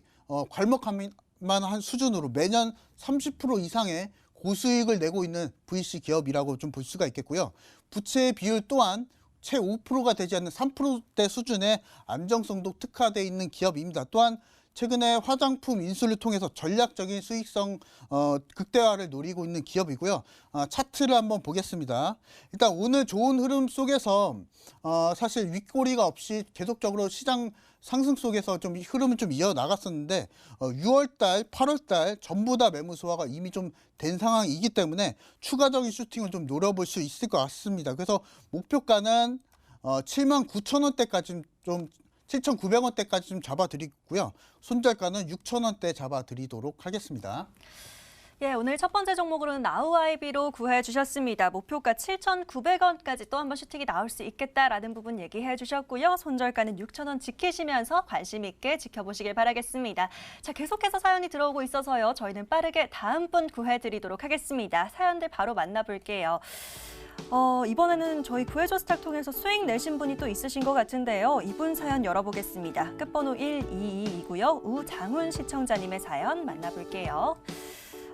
괄목할만한 수준으로 매년 30% 이상의 고수익을 내고 있는 VC 기업이라고 좀 볼 수가 있겠고요. 부채 비율 또한 채 5%가 되지 않는 3%대 수준의 안정성도 특화되어 있는 기업입니다. 또한 최근에 화장품 인수를 통해서 전략적인 수익성 극대화를 노리고 있는 기업이고요. 차트를 한번 보겠습니다. 일단 오늘 좋은 흐름 속에서 사실 윗꼬리가 없이 계속적으로 시장 상승 속에서 좀 흐름을 좀 이어나갔었는데 6월달, 8월달 전부 다 매물 소화가 이미 좀 된 상황이기 때문에 추가적인 슈팅을 좀 노려볼 수 있을 것 같습니다. 그래서 목표가는 79,000원대까지 좀 7,900원대까지 좀 잡아드리고요. 손절가는 6,000원대 잡아드리도록 하겠습니다. 예, 오늘 첫 번째 종목으로는 나우 IB로 구해 주셨습니다. 목표가 7,900원까지 또 한번 슈팅이 나올 수 있겠다라는 부분 얘기해 주셨고요. 손절가는 6,000원 지키시면서 관심 있게 지켜보시길 바라겠습니다. 자, 계속해서 사연이 들어오고 있어서요. 저희는 빠르게 다음 분 구해 드리도록 하겠습니다. 사연들 바로 만나볼게요. 이번에는 저희 구해줘 스탁 통해서 수익 내신 분이 또 있으신 것 같은데요. 이분 사연 열어보겠습니다. 끝번호 122이고요. 우장훈 시청자님의 사연 만나볼게요.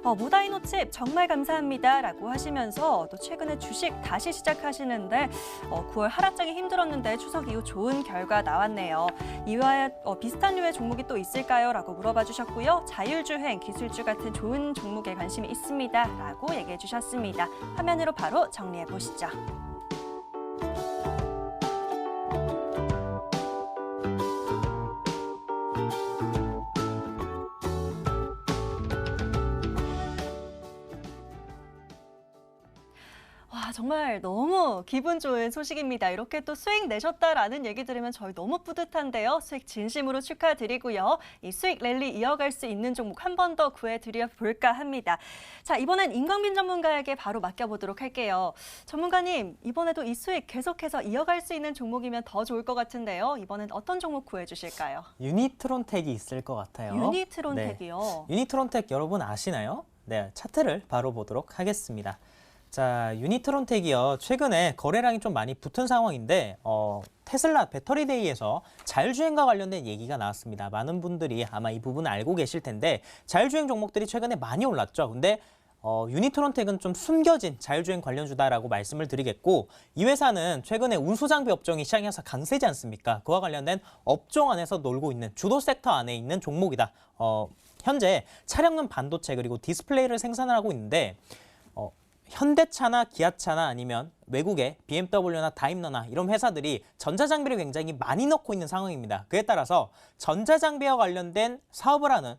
무다이노칩 정말 감사합니다 라고 하시면서 또 최근에 주식 다시 시작하시는데 9월 하락장이 힘들었는데 추석 이후 좋은 결과 나왔네요. 이와 비슷한 류의 종목이 또 있을까요? 라고 물어봐 주셨고요. 자율주행, 기술주 같은 좋은 종목에 관심이 있습니다 라고 얘기해 주셨습니다. 화면으로 바로 정리해 보시죠. 와, 정말 너무 기분 좋은 소식입니다. 이렇게 또 수익 내셨다라는 얘기 들으면 저희 너무 뿌듯한데요. 수익 진심으로 축하드리고요. 이 수익 랠리 이어갈 수 있는 종목 한 번 더 구해드려 볼까 합니다. 자, 이번엔 임광빈 전문가에게 바로 맡겨보도록 할게요. 전문가님, 이번에도 이 수익 계속해서 이어갈 수 있는 종목이면 더 좋을 것 같은데요. 이번엔 어떤 종목 구해주실까요? 유니트론텍이 있을 것 같아요. 유니트론텍이요? 네. 유니트론텍 여러분 아시나요? 네, 차트를 바로 보도록 하겠습니다. 자, 유니트론텍이요. 최근에 거래량이 좀 많이 붙은 상황인데 테슬라 배터리데이에서 자율주행과 관련된 얘기가 나왔습니다. 많은 분들이 아마 이 부분을 알고 계실 텐데 자율주행 종목들이 최근에 많이 올랐죠. 근데 유니트론텍은 좀 숨겨진 자율주행 관련주다라고 말씀을 드리겠고 이 회사는 최근에 운수장비 업종이 시장에서 강세지 않습니까? 그와 관련된 업종 안에서 놀고 있는 주도 섹터 안에 있는 종목이다. 현재 차량용 반도체 그리고 디스플레이를 생산을 하고 있는데 현대차나 기아차나 아니면 외국의 BMW나 다임러나 이런 회사들이 전자장비를 굉장히 많이 넣고 있는 상황입니다. 그에 따라서 전자장비와 관련된 사업을 하는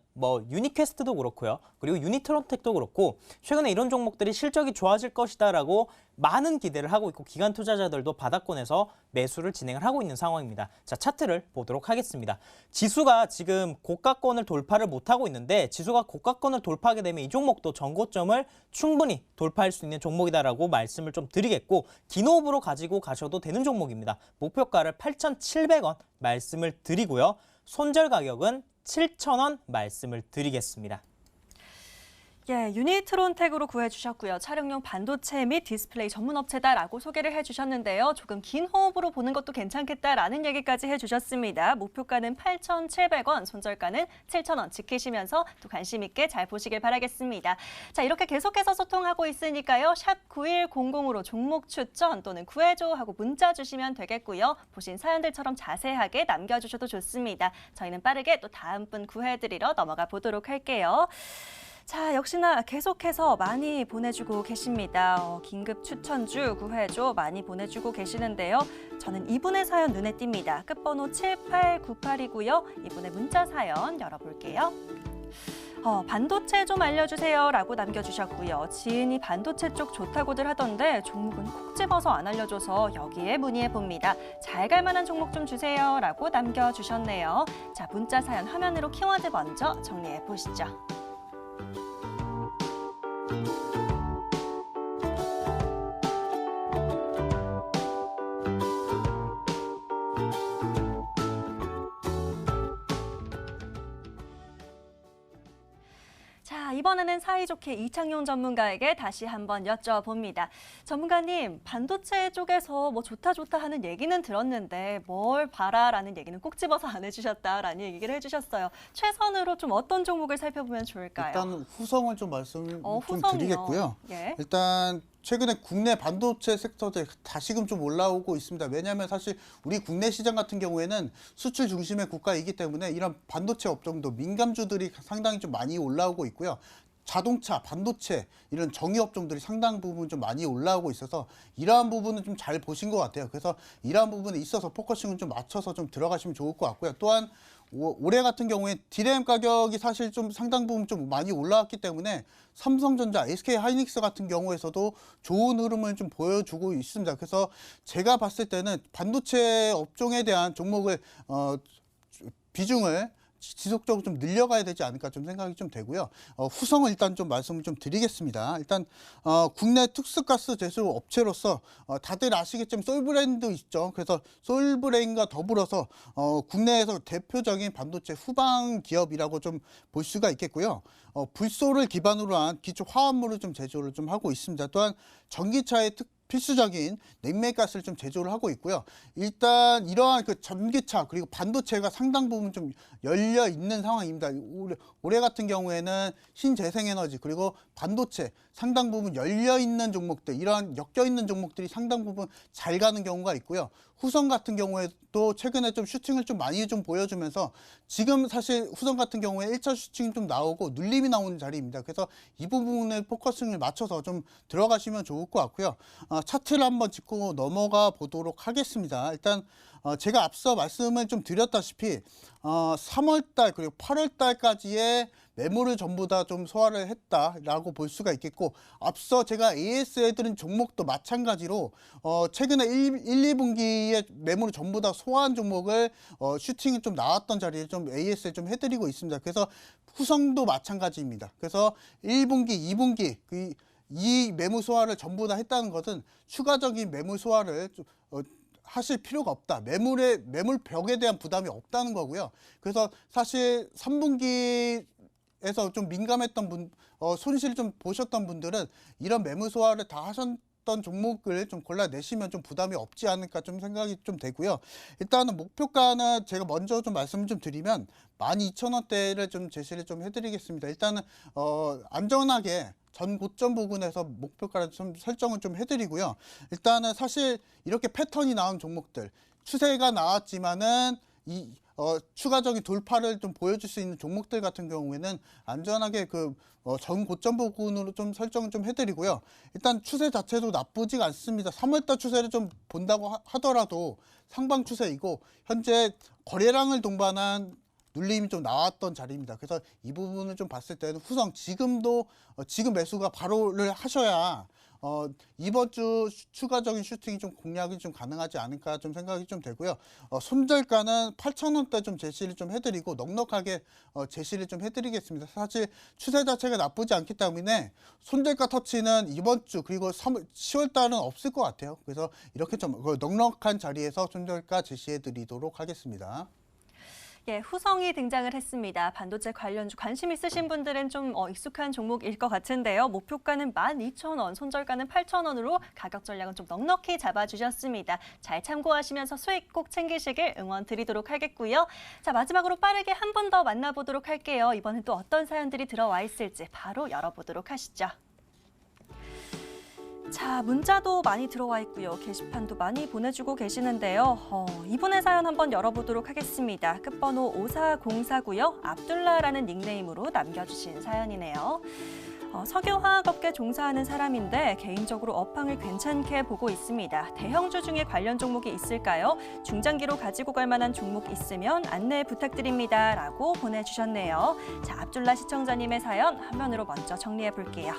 유니퀘스트도 그렇고요. 그리고 유니트론텍도 그렇고 최근에 이런 종목들이 실적이 좋아질 것이다라고 많은 기대를 하고 있고 기관 투자자들도 바닥권에서 매수를 진행을 하고 있는 상황입니다. 자, 차트를 보도록 하겠습니다. 지수가 지금 고가권을 돌파를 못하고 있는데 지수가 고가권을 돌파하게 되면 이 종목도 전고점을 충분히 돌파할 수 있는 종목이다라고 말씀을 좀 드리겠고 기노브로 가지고 가셔도 되는 종목입니다. 목표가를 8,700원 말씀을 드리고요. 손절 가격은 7,000원 말씀을 드리겠습니다. 예, 유니트론텍으로 구해주셨고요. 차량용 반도체 및 디스플레이 전문 업체다라고 소개를 해주셨는데요. 조금 긴 호흡으로 보는 것도 괜찮겠다라는 얘기까지 해주셨습니다. 목표가는 8,700원, 손절가는 7,000원 지키시면서 또 관심 있게 잘 보시길 바라겠습니다. 자, 이렇게 계속해서 소통하고 있으니까요. 샵 9100으로 종목 추천 또는 구해줘 하고 문자 주시면 되겠고요. 보신 사연들처럼 자세하게 남겨주셔도 좋습니다. 저희는 빠르게 또 다음 분 구해드리러 넘어가 보도록 할게요. 자, 역시나 계속해서 많이 보내주고 계십니다. 긴급 추천주, 구해줘 많이 보내주고 계시는데요. 저는 이분의 사연 눈에 띕니다. 끝번호 7898이고요. 이분의 문자 사연 열어볼게요. 반도체 좀 알려주세요라고 남겨주셨고요. 지인이 반도체 쪽 좋다고들 하던데 종목은 콕 집어서 안 알려줘서 여기에 문의해 봅니다. 잘 갈 만한 종목 좀 주세요라고 남겨주셨네요. 자, 문자 사연 화면으로 키워드 먼저 정리해 보시죠. 자, 이번에는 사이좋게 이창용 전문가에게 다시 한번 여쭤봅니다. 전문가님, 반도체 쪽에서 뭐 좋다 하는 얘기는 들었는데 뭘 봐라라는 얘기는 꼭 집어서 안 해주셨다라는 얘기를 해주셨어요. 최선으로 좀 어떤 종목을 살펴보면 좋을까요? 일단 후성을 좀 말씀을 좀 후성이요. 드리겠고요. 예. 일단 최근에 국내 반도체 섹터들 다시금 좀 올라오고 있습니다. 왜냐하면 사실 우리 국내 시장 같은 경우에는 수출 중심의 국가이기 때문에 이런 반도체 업종도 민감주들이 상당히 좀 많이 올라오고 있고요. 자동차, 반도체 이런 정유 업종들이 상당 부분 좀 많이 올라오고 있어서 이러한 부분은 좀 잘 보신 것 같아요. 그래서 이러한 부분에 있어서 포커싱을 좀 맞춰서 좀 들어가시면 좋을 것 같고요. 또한 올해 같은 경우에 디램 가격이 사실 좀 상당 부분 좀 많이 올라왔기 때문에 삼성전자, SK하이닉스 같은 경우에서도 좋은 흐름을 좀 보여주고 있습니다. 그래서 제가 봤을 때는 반도체 업종에 대한 종목을 비중을 지속적으로 좀 늘려가야 되지 않을까 좀 생각이 좀 되고요. 후성을 일단 좀 말씀을 좀 드리겠습니다. 일단 국내 특수가스 제조 업체로서 다들 아시겠지만 솔브레인도 있죠. 그래서 솔브레인과 더불어서 국내에서 대표적인 반도체 후방 기업이라고 좀 볼 수가 있겠고요. 불소를 기반으로 한 기초 화합물을 좀 제조를 좀 하고 있습니다. 또한 전기차의 필수적인 냉매가스를 좀 제조를 하고 있고요. 일단 이러한 그 전기차 그리고 반도체가 상당 부분 좀 열려 있는 상황입니다. 올해 같은 경우에는 신재생에너지 그리고 반도체 상당 부분 열려 있는 종목들, 이러한 엮여 있는 종목들이 상당 부분 잘 가는 경우가 있고요. 후성 같은 경우에도 최근에 좀 슈팅을 좀 많이 좀 보여주면서 지금 사실 후성 같은 경우에 1차 슈팅이 좀 나오고 눌림이 나오는 자리입니다. 그래서 이 부분에 포커싱을 맞춰서 좀 들어가시면 좋을 것 같고요. 차트를 한번 짚고 넘어가 보도록 하겠습니다. 일단 제가 앞서 말씀을 좀 드렸다시피 3월달 그리고 8월달까지의 매물을 전부 다 좀 소화를 했다라고 볼 수가 있겠고, 앞서 제가 AS에 드린 종목도 마찬가지로 최근에 1, 2분기에 매물을 전부 다 소화한 종목을 슈팅이 좀 나왔던 자리에 좀 AS에 좀 해드리고 있습니다. 그래서 후성도 마찬가지입니다. 그래서 1분기, 2분기 이 매물 소화를 전부 다 했다는 것은 추가적인 매물 소화를 하실 필요가 없다. 매물 벽에 대한 부담이 없다는 거고요. 그래서 사실 3분기에서 좀 민감했던 분, 손실 좀 보셨던 분들은 이런 매물 소화를 다 하셨던 종목을 좀 골라내시면 좀 부담이 없지 않을까 좀 생각이 좀 되고요. 일단은 목표가는 제가 먼저 좀 말씀을 좀 드리면 12,000원대를 좀 제시를 좀 해드리겠습니다. 일단은 안전하게 전 고점 부근에서 목표가를 좀 설정을 좀 해드리고요. 일단은 사실 이렇게 패턴이 나온 종목들, 추세가 나왔지만은 추가적인 돌파를 좀 보여줄 수 있는 종목들 같은 경우에는 안전하게 전 고점 부근으로 좀 설정을 좀 해드리고요. 일단 추세 자체도 나쁘지가 않습니다. 3월달 추세를 좀 본다고 하더라도 상방 추세이고, 현재 거래량을 동반한 눌림이 좀 나왔던 자리입니다. 그래서 이 부분을 좀 봤을 때는 후성 지금 매수가 바로를 하셔야 이번 주 추가적인 슈팅이 좀 공략이 좀 가능하지 않을까 좀 생각이 좀 되고요. 손절가는 8,000원대 좀 제시를 좀 해드리고 넉넉하게 제시를 좀 해드리겠습니다. 사실 추세 자체가 나쁘지 않기 때문에 손절가 터치는 이번 주 그리고 10월 달은 없을 것 같아요. 그래서 이렇게 좀 넉넉한 자리에서 손절가 제시해드리도록 하겠습니다. 예, 후성이 등장을 했습니다. 반도체 관련주 관심 있으신 분들은 좀 익숙한 종목일 것 같은데요. 목표가는 12,000원, 손절가는 8,000원으로 가격 전략은 좀 넉넉히 잡아주셨습니다. 잘 참고하시면서 수익 꼭 챙기시길 응원 드리도록 하겠고요. 자, 마지막으로 빠르게 한 분 더 만나보도록 할게요. 이번엔 또 어떤 사연들이 들어와 있을지 바로 열어보도록 하시죠. 자, 문자도 많이 들어와 있고요. 게시판도 많이 보내주고 계시는데요. 이분의 사연 한번 열어보도록 하겠습니다. 끝번호 5404고요. 압둘라라는 닉네임으로 남겨주신 사연이네요. 석유화학업계 종사하는 사람인데 개인적으로 업황을 괜찮게 보고 있습니다. 대형주 중에 관련 종목이 있을까요? 중장기로 가지고 갈 만한 종목 있으면 안내 부탁드립니다. 라고 보내주셨네요. 자, 압둘라 시청자님의 사연 화면으로 먼저 정리해 볼게요.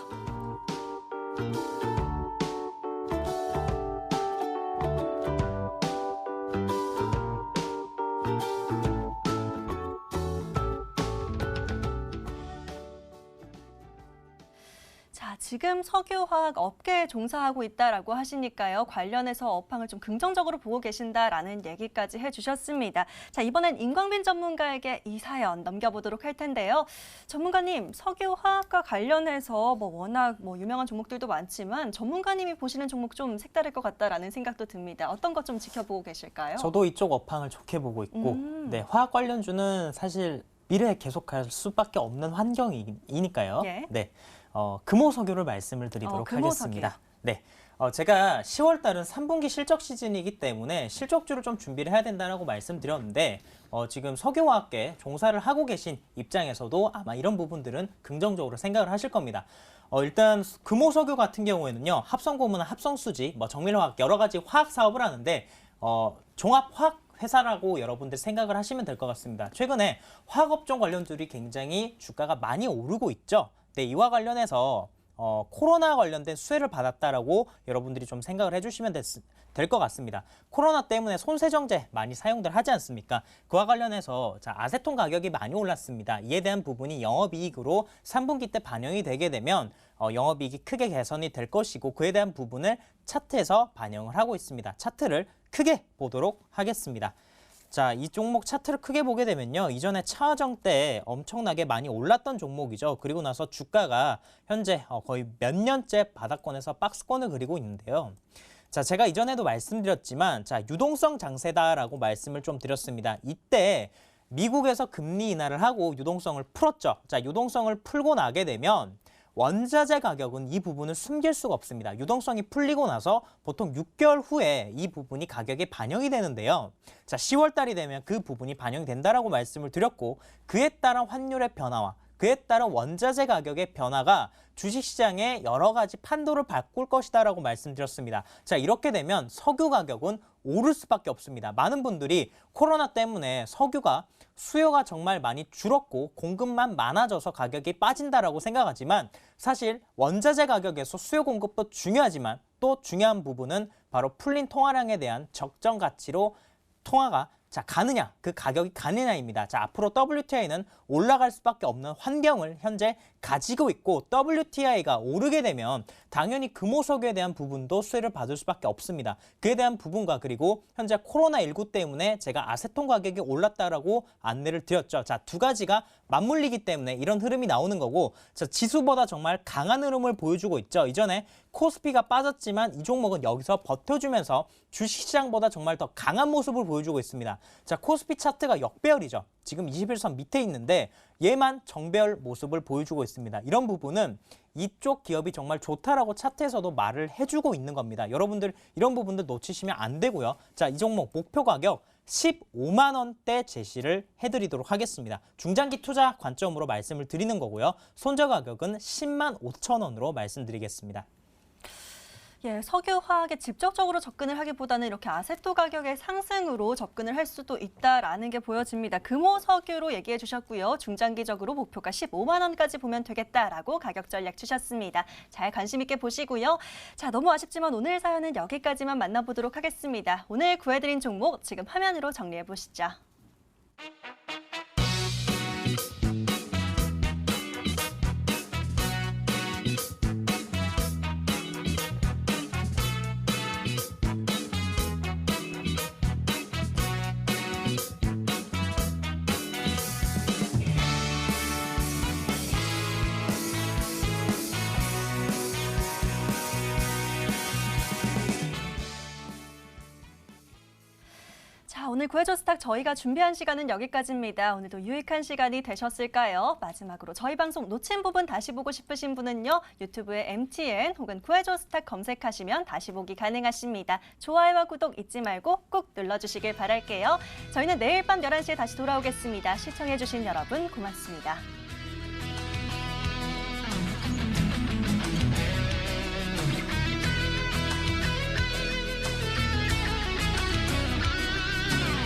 자, 지금 석유화학 업계에 종사하고 있다라고 하시니까요. 관련해서 업황을 좀 긍정적으로 보고 계신다라는 얘기까지 해주셨습니다. 자, 이번엔 임광빈 전문가에게 이 사연 넘겨보도록 할 텐데요. 전문가님, 석유화학과 관련해서 워낙 유명한 종목들도 많지만 전문가님이 보시는 종목 좀 색다를 것 같다라는 생각도 듭니다. 어떤 것 좀 지켜보고 계실까요? 저도 이쪽 업황을 좋게 보고 있고, 네, 화학 관련주는 사실 미래에 계속할 수밖에 없는 환경이니까요. 예. 네. 금호석유를 말씀을 드리도록 금호석유. 하겠습니다. 네. 제가 10월 달은 3분기 실적 시즌이기 때문에 실적주를 좀 준비를 해야 된다고 말씀드렸는데 지금 석유화학계 종사를 하고 계신 입장에서도 아마 이런 부분들은 긍정적으로 생각을 하실 겁니다. 일단 금호석유 같은 경우에는요. 합성고무나 합성수지, 정밀화학 여러 가지 화학 사업을 하는데 종합화학 회사라고 여러분들 생각을 하시면 될 것 같습니다. 최근에 화학업종 관련주들이 굉장히 주가가 많이 오르고 있죠. 네, 이와 관련해서 코로나 관련된 수혜를 받았다라고 여러분들이 좀 생각을 해주시면 될 것 같습니다. 코로나 때문에 손세정제 많이 사용들 하지 않습니까? 그와 관련해서 아세톤 가격이 많이 올랐습니다. 이에 대한 부분이 영업이익으로 3분기 때 반영이 되게 되면 영업이익이 크게 개선이 될 것이고 그에 대한 부분을 차트에서 반영을 하고 있습니다. 차트를 크게 보도록 하겠습니다. 자, 이 종목 차트를 크게 보게 되면요. 이전에 차화정 때 엄청나게 많이 올랐던 종목이죠. 그리고 나서 주가가 현재 거의 몇 년째 바닥권에서 박스권을 그리고 있는데요. 자, 제가 이전에도 말씀드렸지만 유동성 장세다라고 말씀을 좀 드렸습니다. 이때 미국에서 금리 인하를 하고 유동성을 풀었죠. 자, 유동성을 풀고 나게 되면 원자재 가격은 이 부분을 숨길 수가 없습니다. 유동성이 풀리고 나서 보통 6개월 후에 이 부분이 가격에 반영이 되는데요. 자, 10월 달이 되면 그 부분이 반영이 된다라고 말씀을 드렸고 그에 따른 환율의 변화와 그에 따른 원자재 가격의 변화가 주식시장에 여러 가지 판도를 바꿀 것이다라고 말씀드렸습니다. 자, 이렇게 되면 석유 가격은 오를 수밖에 없습니다. 많은 분들이 코로나 때문에 석유가 수요가 정말 많이 줄었고 공급만 많아져서 가격이 빠진다라고 생각하지만 사실 원자재 가격에서 수요 공급도 중요하지만 또 중요한 부분은 바로 풀린 통화량에 대한 적정 가치로 통화가 가느냐, 그 가격이 가느냐입니다. 자, 앞으로 WTI는 올라갈 수밖에 없는 환경을 현재 가지고 있고 WTI가 오르게 되면 당연히 금호석유에 대한 부분도 수혜를 받을 수밖에 없습니다. 그에 대한 부분과 그리고 현재 코로나19 때문에 제가 아세톤 가격이 올랐다라고 안내를 드렸죠. 자, 두 가지가 맞물리기 때문에 이런 흐름이 나오는 거고 자, 지수보다 정말 강한 흐름을 보여주고 있죠. 이전에 코스피가 빠졌지만 이 종목은 여기서 버텨주면서 주식시장보다 정말 더 강한 모습을 보여주고 있습니다. 자, 코스피 차트가 역배열이죠. 지금 21선 밑에 있는데 얘만 정배열 모습을 보여주고 있습니다. 이런 부분은 이쪽 기업이 정말 좋다라고 차트에서도 말을 해주고 있는 겁니다. 여러분들 이런 부분들 놓치시면 안 되고요. 자, 이 종목 목표 가격 15만 원대 제시를 해드리도록 하겠습니다. 중장기 투자 관점으로 말씀을 드리는 거고요. 손절 가격은 10만 5천 원으로 말씀드리겠습니다. 예, 석유화학에 직접적으로 접근을 하기보다는 이렇게 아세토 가격의 상승으로 접근을 할 수도 있다라는 게 보여집니다. 금호석유로 얘기해 주셨고요. 중장기적으로 목표가 15만 원까지 보면 되겠다라고 가격 전략 주셨습니다. 잘 관심 있게 보시고요. 자, 너무 아쉽지만 오늘 사연은 여기까지만 만나보도록 하겠습니다. 오늘 구해드린 종목 지금 화면으로 정리해 보시죠. 자, 오늘 구해줘 스탁 저희가 준비한 시간은 여기까지입니다. 오늘도 유익한 시간이 되셨을까요? 마지막으로 저희 방송 놓친 부분 다시 보고 싶으신 분은요. 유튜브에 MTN 혹은 구해줘 스탁 검색하시면 다시 보기 가능하십니다. 좋아요와 구독 잊지 말고 꼭 눌러주시길 바랄게요. 저희는 내일 밤 11시에 다시 돌아오겠습니다. 시청해주신 여러분 고맙습니다.